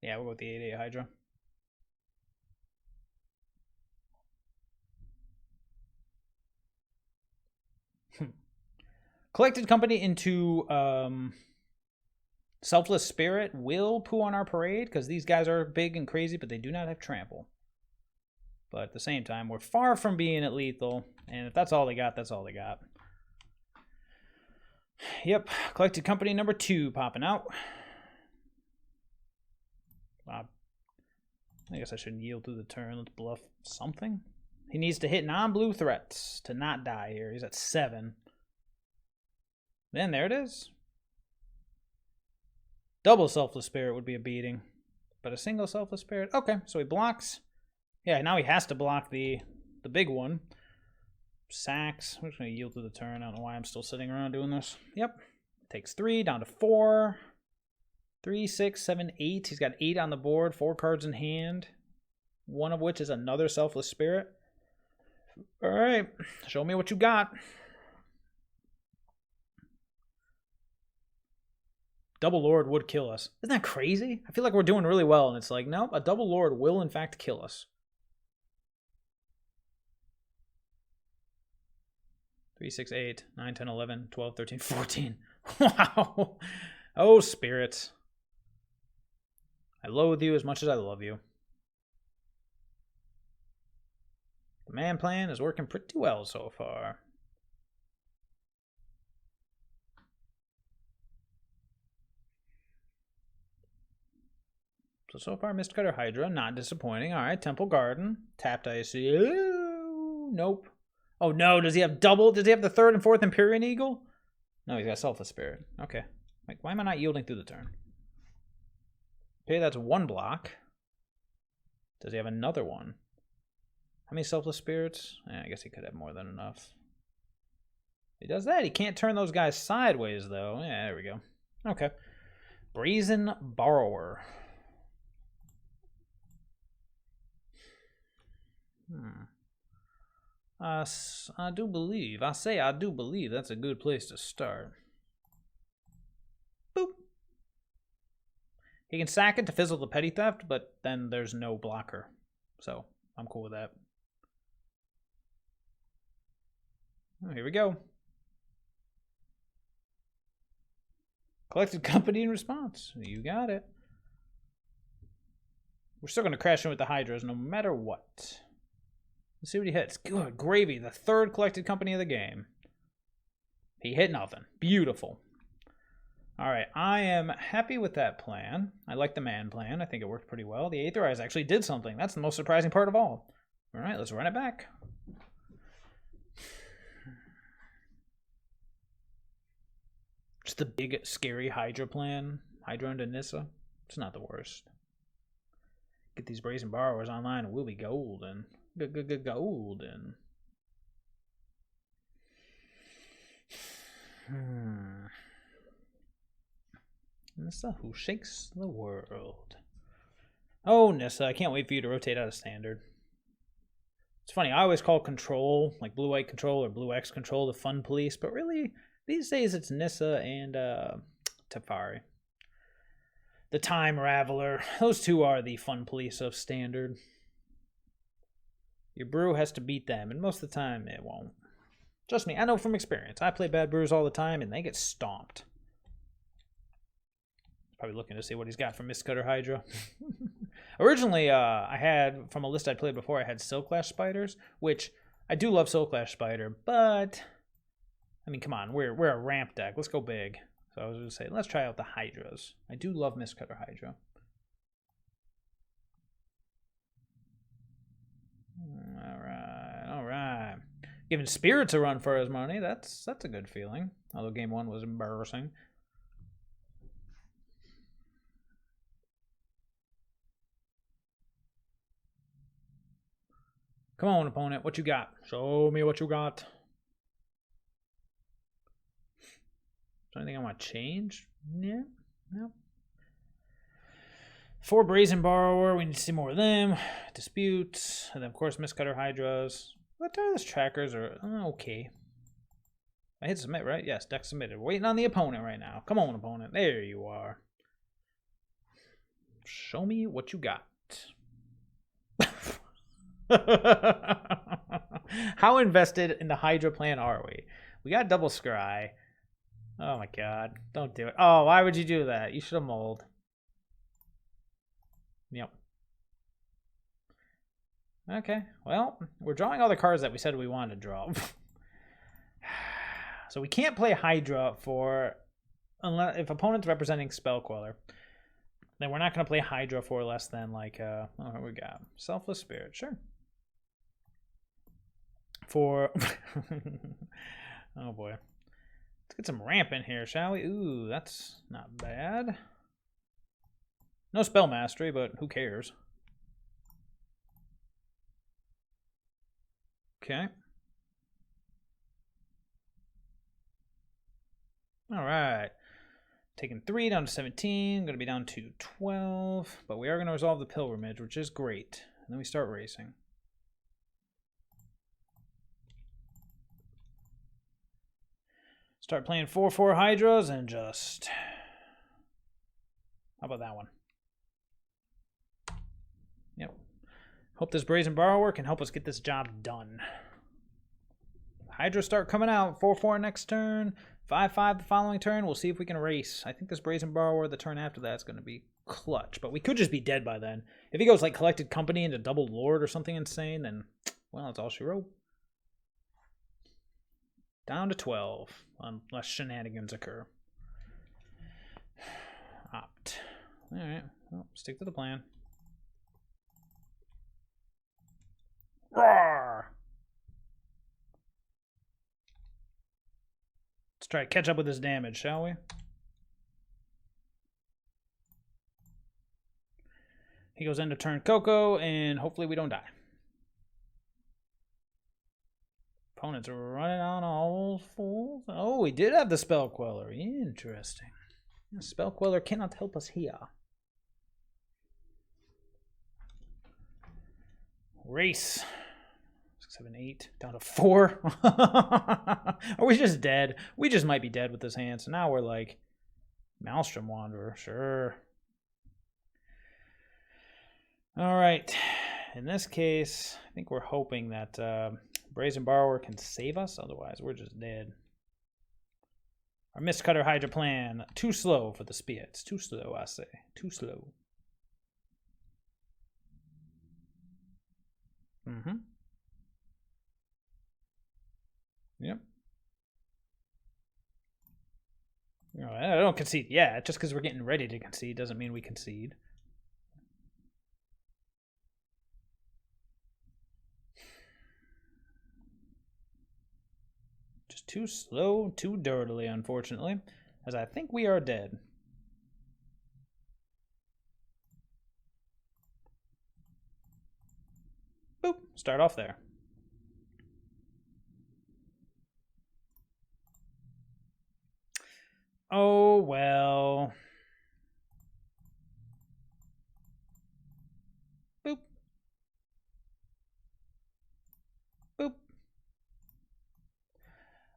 Yeah, we'll go with the 8/8 Hydra. Collected Company into Selfless Spirit will poo on our parade because these guys are big and crazy, but they do not have trample. But at the same time, we're far from being at lethal, and if that's all they got, that's all they got. Yep, Collected Company number 2 popping out. I guess I should yield through the turn. Let's bluff something. He needs to hit non-blue threats to not die here. He's at 7. Then there it is. Double Selfless Spirit would be a beating. But a single Selfless Spirit? Okay, so he blocks. Yeah, now he has to block the big one. Sacks. We're just going to yield to the turn. I don't know why I'm still sitting around doing this. Yep. Takes 3, down to 4. 3, 6, 7, 8. He's got 8 on the board. 4 cards in hand. One of which is another Selfless Spirit. Alright. Show me what you got. Double Lord would kill us. Isn't that crazy? I feel like we're doing really well, and it's like, nope, a Double Lord will in fact kill us. 3, 6, 8, 9, 10, 11, 12, 13, 14. Wow. Oh, spirits. I loathe you as much as I love you. The man plan is working pretty well so far. So far, Mistcutter Hydra, not disappointing. All right, Temple Garden. Tapped, I see. Ooh, nope. Oh, no. Does he have double? Does he have the 3rd and 4th Empyrean Eagle? No, he's got Selfless Spirit. Okay. Like, why am I not yielding through the turn? Okay, that's 1 block. Does he have another one? How many Selfless Spirits? I guess he could have more than enough. He does that. He can't turn those guys sideways, though. Yeah, there we go. Okay. Brazen Borrower. I do believe that's a good place to start. Boop. He can sack it to fizzle the petty theft, but then there's no blocker. So I'm cool with that. Oh, here we go. Collected company in response. You got it. We're still going to crash in with the Hydras no matter what. Let's see what he hits. Good gravy. The third collected company of the game. He hit nothing. Beautiful. All right. I am happy with that plan. I like the man plan. I think it worked pretty well. The Aether Eyes actually did something. That's the most surprising part of all. All right. Let's run it back. Just the big, scary Hydra plan. Hydra into Nissa. It's not the worst. Get these brazen borrowers online and we'll be golden. Golden. Nissa who shakes the world. Oh, Nissa, I can't wait for you to rotate out of standard. It's funny, I always call control, like blue-white control or blue-X control, the fun police, but really, these days it's Nissa and Teferi. The Time Raveler. Those two are the fun police of standard. Your brew has to beat them, and most of the time it won't. Trust me, I know from experience. I play bad brews all the time, and they get stomped. Probably looking to see what he's got from Mistcutter Hydra. Originally, I had, from a list I played before, I had Silklash Spiders, which I do love Silklash Spider, but I mean, come on, we're a ramp deck. Let's go big. So I was going to say, let's try out the Hydras. I do love Mistcutter Hydra. All right. Giving Spirits a run for his money. That's a good feeling. Although game one was embarrassing. Come on, opponent. What you got? Show me what you got. Is there anything I want to change? Yeah. No. 4 Brazen Borrower. We need to see more of them. Disputes. And then, of course, Mistcutter Hydras. What tireless trackers are okay. I hit submit, right? Yes, deck submitted. We're waiting on the opponent right now. Come on, opponent. There you are. Show me what you got. How invested in the Hydra plan are we? We got double scry. Oh my god. Don't do it. Oh, why would you do that? You should have mulled. Yep. Okay. Well, we're drawing all the cards that we said we wanted to draw. So we can't play Hydra for unless if opponent's representing Spell Queller. Then we're not going to play Hydra for less than like what we got? Selfless Spirit, sure. For oh boy. Let's get some ramp in here, shall we? Ooh, that's not bad. No spell mastery, but who cares? Okay. All right. Taking 3 down to 17. Going to be down to 12. But we are going to resolve the pilgrimage, which is great. And then we start racing. Start playing 4/4 Hydras and just... How about that one? Yep. Hope this Brazen Borrower can help us get this job done. Hydras start coming out. 4/4 next turn. 5/5 the following turn. We'll see if we can race. I think this Brazen Borrower the turn after that is going to be clutch. But we could just be dead by then. If he goes like Collected Company into Double Lord or something insane, then, well, that's all she wrote. Down to 12, unless shenanigans occur. Opt. Alright, well, stick to the plan. Roar! Let's try to catch up with his damage, shall we? He goes into turn Coco, and hopefully we don't die. Opponents are running on all fours. Oh, we did have the Spell Queller. Interesting. The Spell Queller cannot help us here. Race. 7, 8, down to 4. Are we just dead? We just might be dead with this hand. So now we're like Maelstrom Wanderer, sure. All right. In this case, I think we're hoping that Brazen Borrower can save us. Otherwise, we're just dead. Our Mistcutter Hydra plan. Too slow for the Spirits. Too slow, I say. Too slow. Mm-hmm. Yep. No, I don't concede. Yeah, just because we're getting ready to concede doesn't mean we concede. Just too slow, too dirtily, unfortunately, as I think we are dead. Boop. Start off there. Oh, well. Boop. Boop.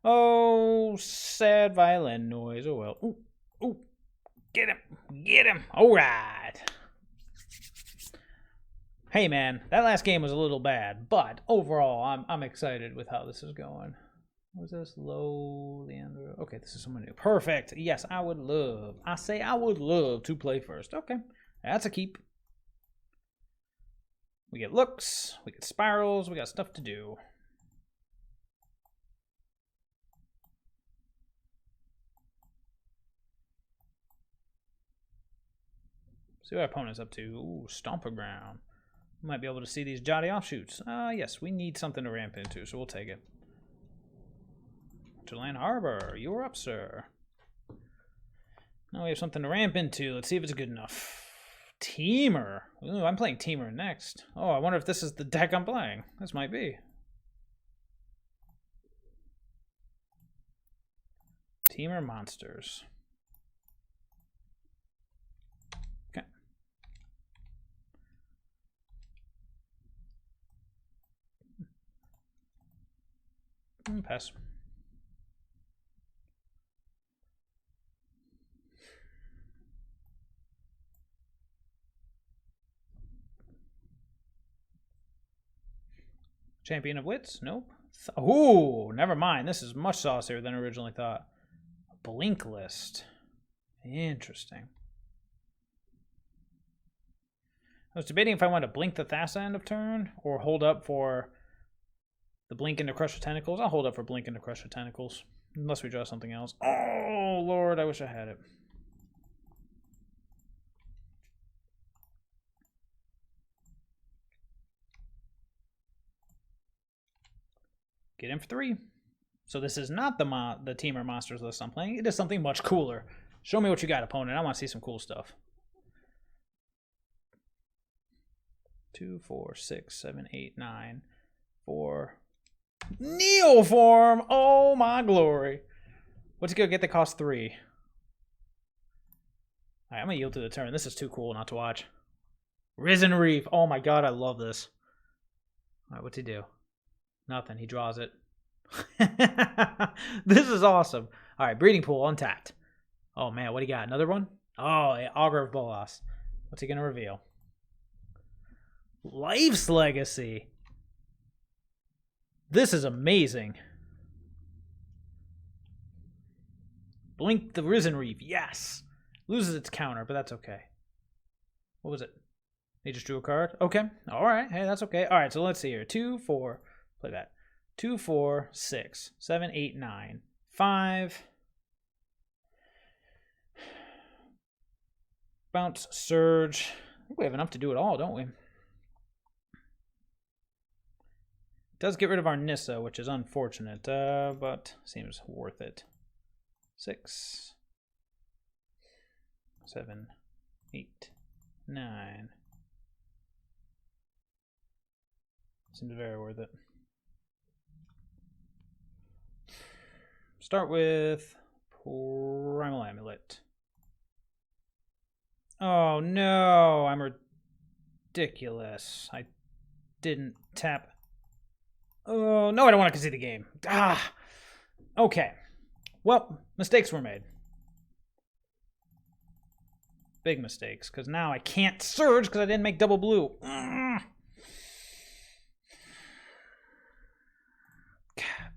Oh, sad violin noise. Oh, well. Ooh. Ooh. Get him. Get him. All right. Hey, man. That last game was a little bad, but overall, I'm excited with how this is going. What was this? Low Leandro. Okay, this is someone new. Perfect. Yes, I would love. I say I would love to play first. Okay, that's a keep. We get looks. We get spirals. We got stuff to do. See what our opponent's up to. Ooh, Stomper Ground. We might be able to see these Jotty offshoots. Yes, we need something to ramp into, so we'll take it. Land Harbor, you're up, sir. Now we have something to ramp into. Let's see if it's good enough. Teamer. Ooh, I'm playing Teamer next. Oh, I wonder if this is the deck I'm playing. This might be. Teamer monsters. Okay. Pass. Champion of Wits? Nope. Ooh, never mind. This is much saucier than I originally thought. Blink list. Interesting. I was debating if I wanted to blink the Thassa end of turn or hold up for the blink into Crush of Tentacles. I'll hold up for blink into Crush of Tentacles. Unless we draw something else. Oh, Lord, I wish I had it. Get in for 3. So this is not the Teamer Monsters list I'm playing. It is something much cooler. Show me what you got, opponent. I want to see some cool stuff. 2, 4, 6, 7, 8, 9, 4. Neoform! Oh my glory. What's it gonna get that cost 3? Alright, I'm gonna yield to the turn. This is too cool not to watch. Risen Reef. Oh my god, I love this. Alright, what's he do? Nothing. He draws it. This is awesome. Alright, Breeding Pool untapped. Oh man, what do you got? Another one? Oh, yeah, Augur of Bolas. What's he gonna reveal? Life's Legacy. This is amazing. Blink the Risen Reef. Yes. Loses its counter, but that's okay. What was it? He just drew a card? Okay. Alright. Hey, that's okay. Alright, so let's see here. 2, 4. Play that. 2, 4, 6, 7, 8, 9, 5. Bounce, Surge. I think we have enough to do it all, don't we? It does get rid of our Nissa, which is unfortunate, but seems worth it. 6, 7, 8, 9. Seems very worth it. Start with Primal Amulet. Oh no, I'm ridiculous. I didn't tap. Oh, no, I don't want to concede the game. Ah. Okay. Well, mistakes were made. Big mistakes, because now I can't surge because I didn't make double blue. God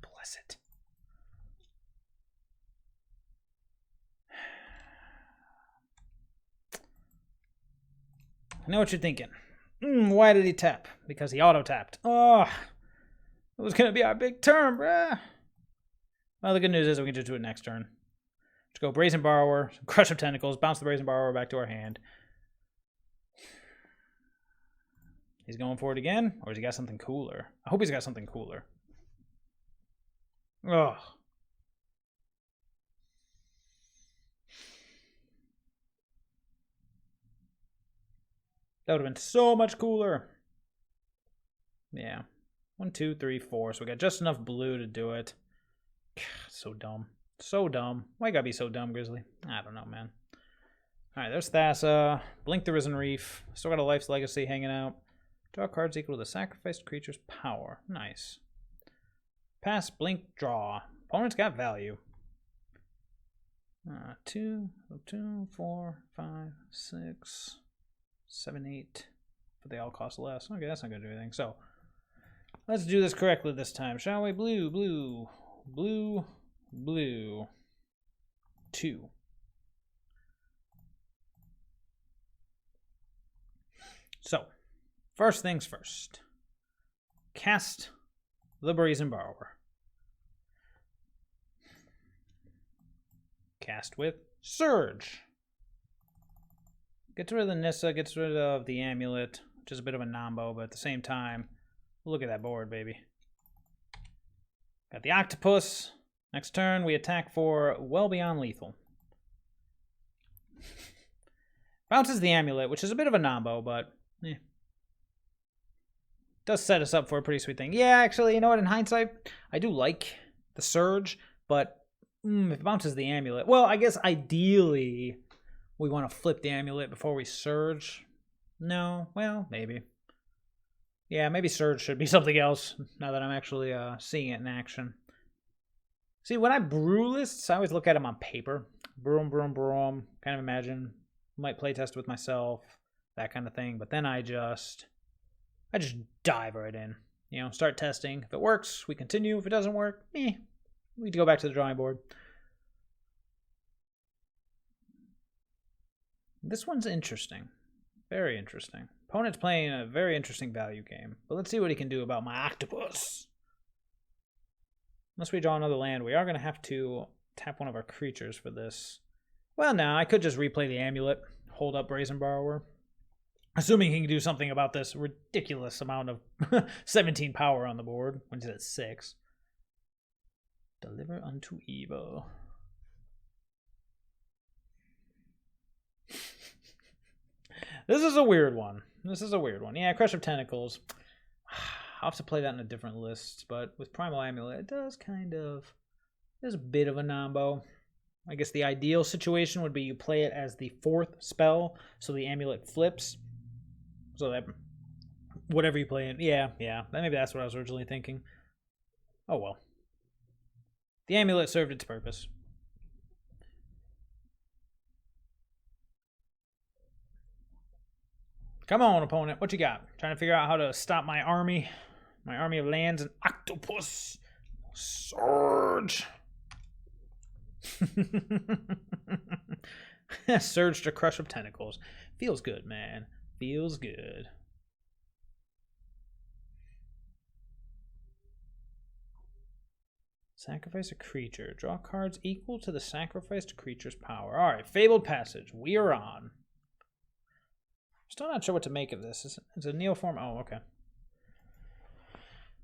bless it. I know what you're thinking. Why did he tap? Because he auto-tapped. Oh, it was going to be our big turn, bruh. Well, the good news is we can just do it next turn. Let's go Brazen Borrower, Crush of Tentacles, bounce the Brazen Borrower back to our hand. He's going for it again, or has he got something cooler? I hope he's got something cooler. Ugh. That would have been so much cooler. Yeah. 1, 2, 3, 4. So we got just enough blue to do it. So dumb. So dumb. Why you gotta be so dumb, Grizzly? I don't know, man. Alright, there's Thassa. Blink the Risen Reef. Still got a Life's Legacy hanging out. Draw cards equal to the sacrificed creature's power. Nice. Pass, blink, draw. Opponent's got value. 2, 4, 5, 6, 7, 8. But they all cost less. Okay, that's not gonna do anything. So, let's do this correctly this time, shall we? Blue, blue, blue, blue. 2. So, first things first. Cast the Brazen Borrower. Cast with Surge. Gets rid of the Nissa, gets rid of the Amulet, which is a bit of a nombo, but at the same time, look at that board, baby. Got the Octopus. Next turn, we attack for well beyond lethal. Bounces the Amulet, which is a bit of a nombo, but does set us up for a pretty sweet thing. Yeah, actually, you know what? In hindsight, I do like the Surge, but if it bounces the Amulet, well, I guess ideally we want to flip the Amulet before we Surge. No, well, maybe. Yeah, maybe Surge should be something else now that I'm actually seeing it in action. See, when I brew lists, I always look at them on paper. Brew them, kind of imagine. Might playtest with myself, that kind of thing. But then I just dive right in. You know, start testing. If it works, we continue. If it doesn't work, we go back to the drawing board. This one's interesting. Very interesting. Opponent's playing a very interesting value game. But let's see what he can do about my Octopus. Unless we draw another land, we are going to have to tap one of our creatures for this. Well, no, I could just replay the Amulet, hold up Brazen Borrower. Assuming he can do something about this ridiculous amount of 17 power on the board, when he's at 6. Deliver unto evil. This is a weird one. Yeah, Crush of Tentacles. I'll have to play that in a different list, but with Primal Amulet, it does kind of... There's a bit of a nombo. I guess the ideal situation would be you play it as the 4th spell, so the Amulet flips. So that whatever you play in... Yeah, maybe that's what I was originally thinking. Oh well. The Amulet served its purpose. Come on, opponent. What you got? Trying to figure out how to stop my army. My army of lands and Octopus. Surge. Surge to Crush of Tentacles. Feels good, man. Feels good. Sacrifice a creature. Draw cards equal to the sacrificed creature's power. Alright, Fabled Passage. We are on. Still not sure what to make of this. It's a Neoform. Oh, okay.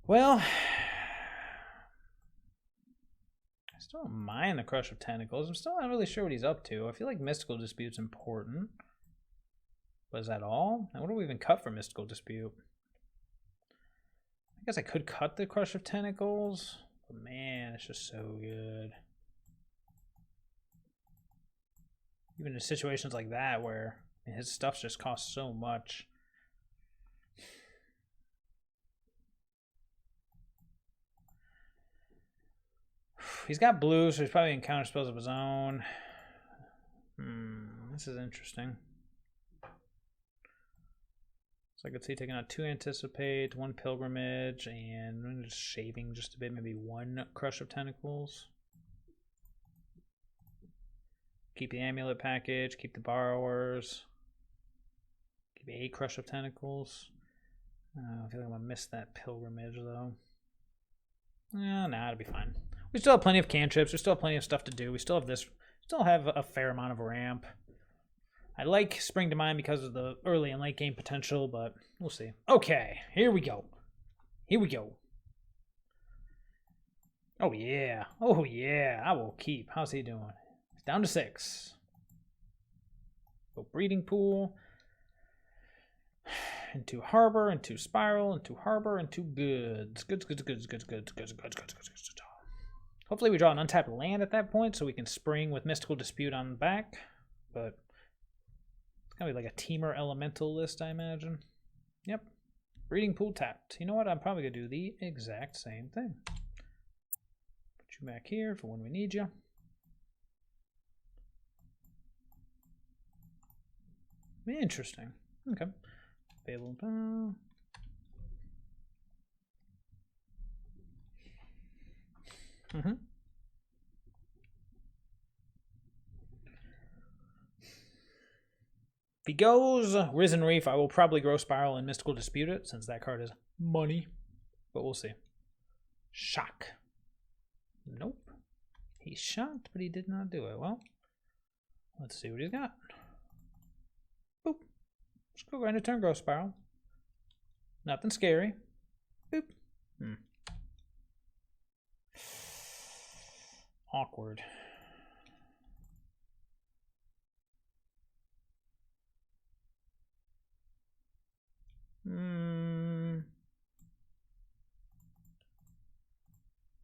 Well, I still don't mind the Crush of Tentacles. I'm still not really sure what he's up to. I feel like Mystical Dispute's important. But is that all? And what do we even cut for Mystical Dispute? I guess I could cut the Crush of Tentacles. But man, it's just so good. Even in situations like that where his stuff just costs so much. He's got blue, so he's probably in counter spells of his own. This is interesting. So I could see taking out 2 Anticipate, 1 Pilgrimage, and just shaving just a bit, maybe 1 Crush of Tentacles. Keep the Amulet package, keep the Borrowers. Keep 8 Crush of Tentacles. I feel like I'm going to miss that Pilgrimage, though. Nah, it'll be fine. We still have plenty of cantrips. We still have plenty of stuff to do. We still have this. Still have a fair amount of ramp. I like Spring to Mind because of the early and late game potential, but we'll see. Okay, here we go. Here we go. Oh, yeah. Oh, yeah. I will keep. How's he doing? It's down to 6. Go Breeding Pool. Into Harbor, into Spiral, into Harbor, into Goods. Goods. Hopefully we draw an untapped land at that point so we can spring with Mystical Dispute on the back. But it's going to be like a Teamer Elemental list, I imagine. Yep. Breeding Pool tapped. You know what? I'm probably going to do the exact same thing. Put you back here for when we need you. Interesting. Okay. Available. If he goes Risen Reef, I will probably grow Spiral and Mystical Dispute it, since that card is money. But we'll see. Shock. Nope. He shocked, but he did not do it. Well, let's see what he's got. Boop. Let's go grind a turn, grow Spiral. Nothing scary. Boop. Awkward. I'm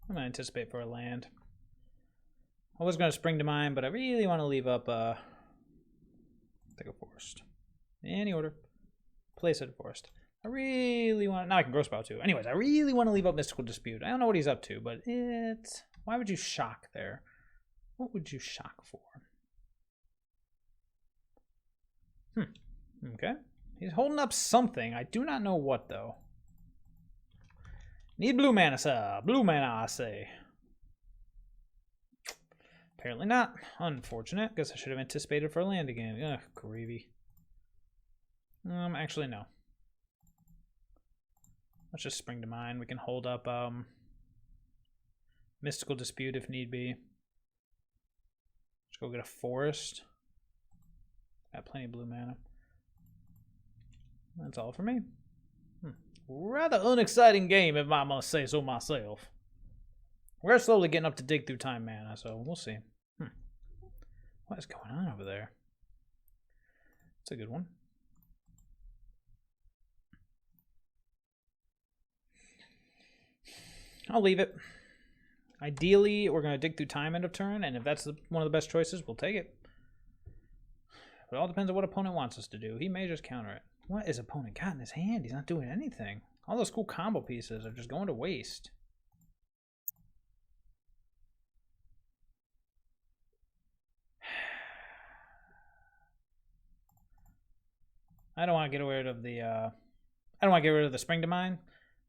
going to anticipate for a land. I was going to Spring to Mind, but I really want to leave up take a Forest. Any order. Place it a Forest. I really want... Now I can grow Spiral too. Anyways, I really want to leave up Mystical Dispute. I don't know what he's up to, but it's... Why would you shock there? What would you shock for? Okay. He's holding up something. I do not know what, though. Need blue mana, sir. Blue mana, I say. Apparently not. Unfortunate. Guess I should have anticipated for a land again. Ugh, gravy. Actually, no. Let's just Spring to Mind. We can hold up Mystical Dispute if need be. Let's go get a Forest. Got plenty of blue mana. That's all for me. Rather unexciting game, if I must say so myself. We're slowly getting up to dig through time mana, so we'll see. What is going on over there? That's a good one. I'll leave it. Ideally, we're going to dig through time end of turn, and if that's one of the best choices, we'll take it. But it all depends on what opponent wants us to do. He may just counter it. What is opponent got in his hand? He's not doing anything. All those cool combo pieces are just going to waste. I don't want to get rid of the Spring to Mind.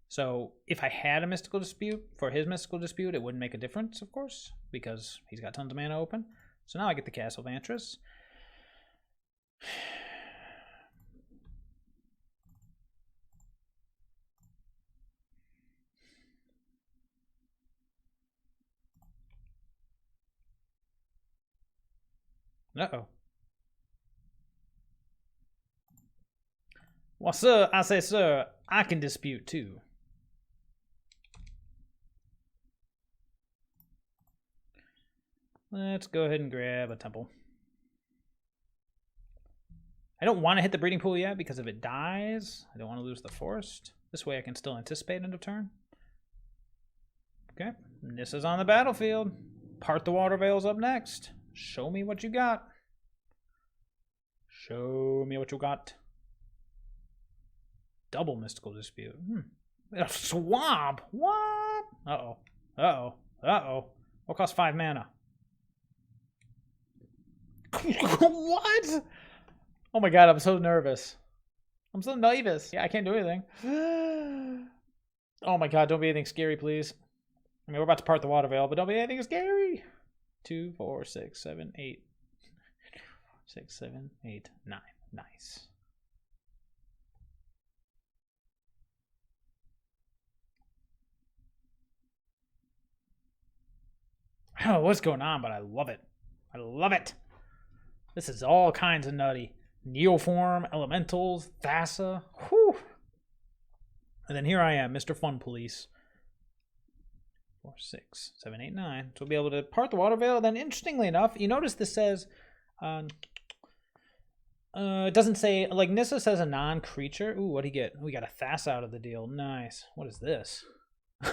So if I had a Mystical Dispute for his Mystical Dispute, it wouldn't make a difference, of course, because he's got tons of mana open. So now I get the Castle Vantress. Uh-oh. Well, sir, I say, sir, I can dispute too. Let's go ahead and grab a Temple. I don't want to hit the Breeding Pool yet because if it dies, I don't want to lose the Forest. This way I can still anticipate end of turn. Okay, this is on the battlefield. Part the Water Veils up next. Show me what you got. Show me what you got. Double Mystical Dispute. A swamp? What? Uh-oh. Uh-oh. Uh-oh. What costs 5 mana? What? Oh my god, I'm so nervous. I'm so nervous. Yeah, I can't do anything. Oh my god, don't be anything scary, please. I mean, we're about to part the water veil, but don't be anything scary. 2, 4, 6, 7, 8. 6, 7, 8, 9. Nice. I don't know what's going on, but I love it. I love it. This is all kinds of nutty. Neoform, Elementals, Thassa. Whew. And then here I am, Mr. Fun Police. 4, 6, 7, 8, 9. So we'll be able to part the water veil. Then, interestingly enough, you notice this says, it doesn't say, like Nissa says a non-creature. Ooh, what'd he get? We got a Thassa out of the deal. Nice. What is this?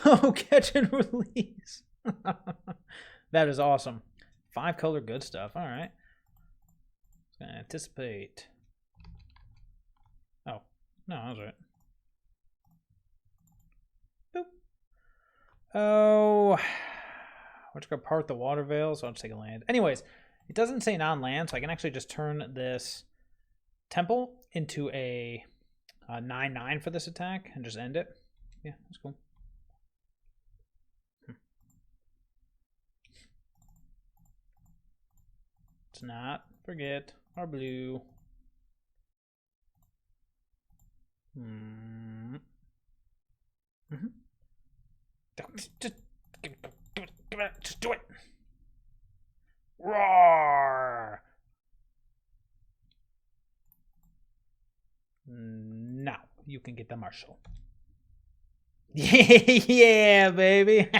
Oh, catch and release. That is awesome. 5-color good stuff. All right. Anticipate. Oh, no, I was right. Boop. Oh, we're just gonna part the water veil, so I'll just take a land. Anyways, it doesn't say non-land, so I can actually just turn this temple into a 9/9 for this attack and just end it. Yeah, that's cool. Let's not forget our blue. Just do it. Roar. Now you can get the Marshal. Yeah, baby.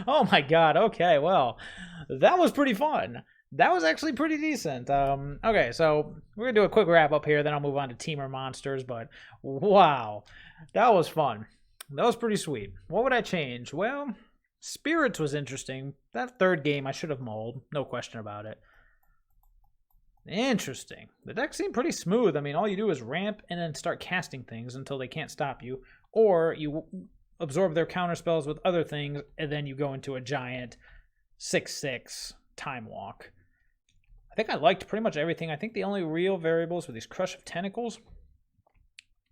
Oh my god. Okay, well, that was pretty fun. That was actually pretty decent. Okay, so we're gonna do a quick wrap up here, then I'll move on to Teamer Monsters, but wow, that was fun. That was pretty sweet. What would I change? Well, Spirits was interesting. That third game I should have mulled, no question about it. Interesting. The deck seemed pretty smooth. I mean, all you do is ramp and then start casting things until they can't stop you, or you absorb their counter spells with other things, and then you go into a giant 6/6 time walk. I think I liked pretty much everything. I think the only real variables were these Crush of Tentacles.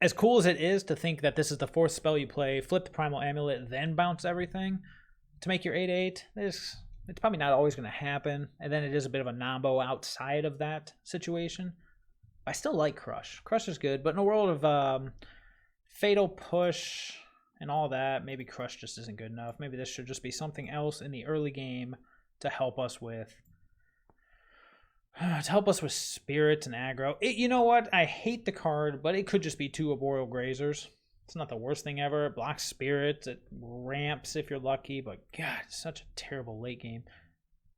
As cool as it is to think that this is the 4th spell you play, flip the Primal Amulet, then bounce everything to make your 8/8, it's probably not always going to happen. And then it is a bit of a nombo outside of that situation. I still like Crush. Crush is good, but in a world of Fatal Push and all that, maybe Crush just isn't good enough. Maybe this should just be something else in the early game to help us with spirits and aggro. You know what? I hate the card, but it could just be 2 Arboreal Grazers. It's not the worst thing ever. It blocks spirits. It ramps if you're lucky, but God, it's such a terrible late game.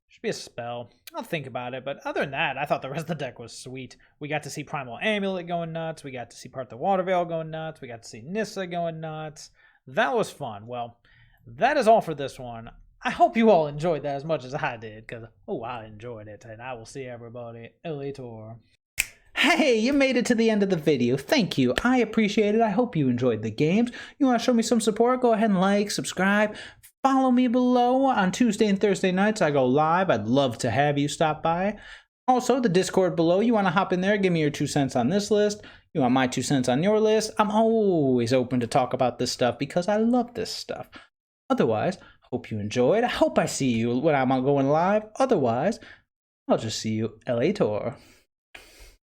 Should be a spell. I'll think about it, but other than that, I thought the rest of the deck was sweet. We got to see Primal Amulet going nuts. We got to see Part the Water Veil going nuts. We got to see Nissa going nuts. That was fun. Well, that is all for this one. I hope you all enjoyed that as much as I did, because, I enjoyed it, and I will see everybody later. Hey, you made it to the end of the video. Thank you. I appreciate it. I hope you enjoyed the games. You want to show me some support? Go ahead and like, subscribe. Follow me below. On Tuesday and Thursday nights, I go live. I'd love to have you stop by. Also, the Discord below. You want to hop in there, give me your 2 cents on this list. You want my 2 cents on your list. I'm always open to talk about this stuff because I love this stuff. Otherwise, hope you enjoyed. I hope I see you when I'm going live. Otherwise, I'll just see you later.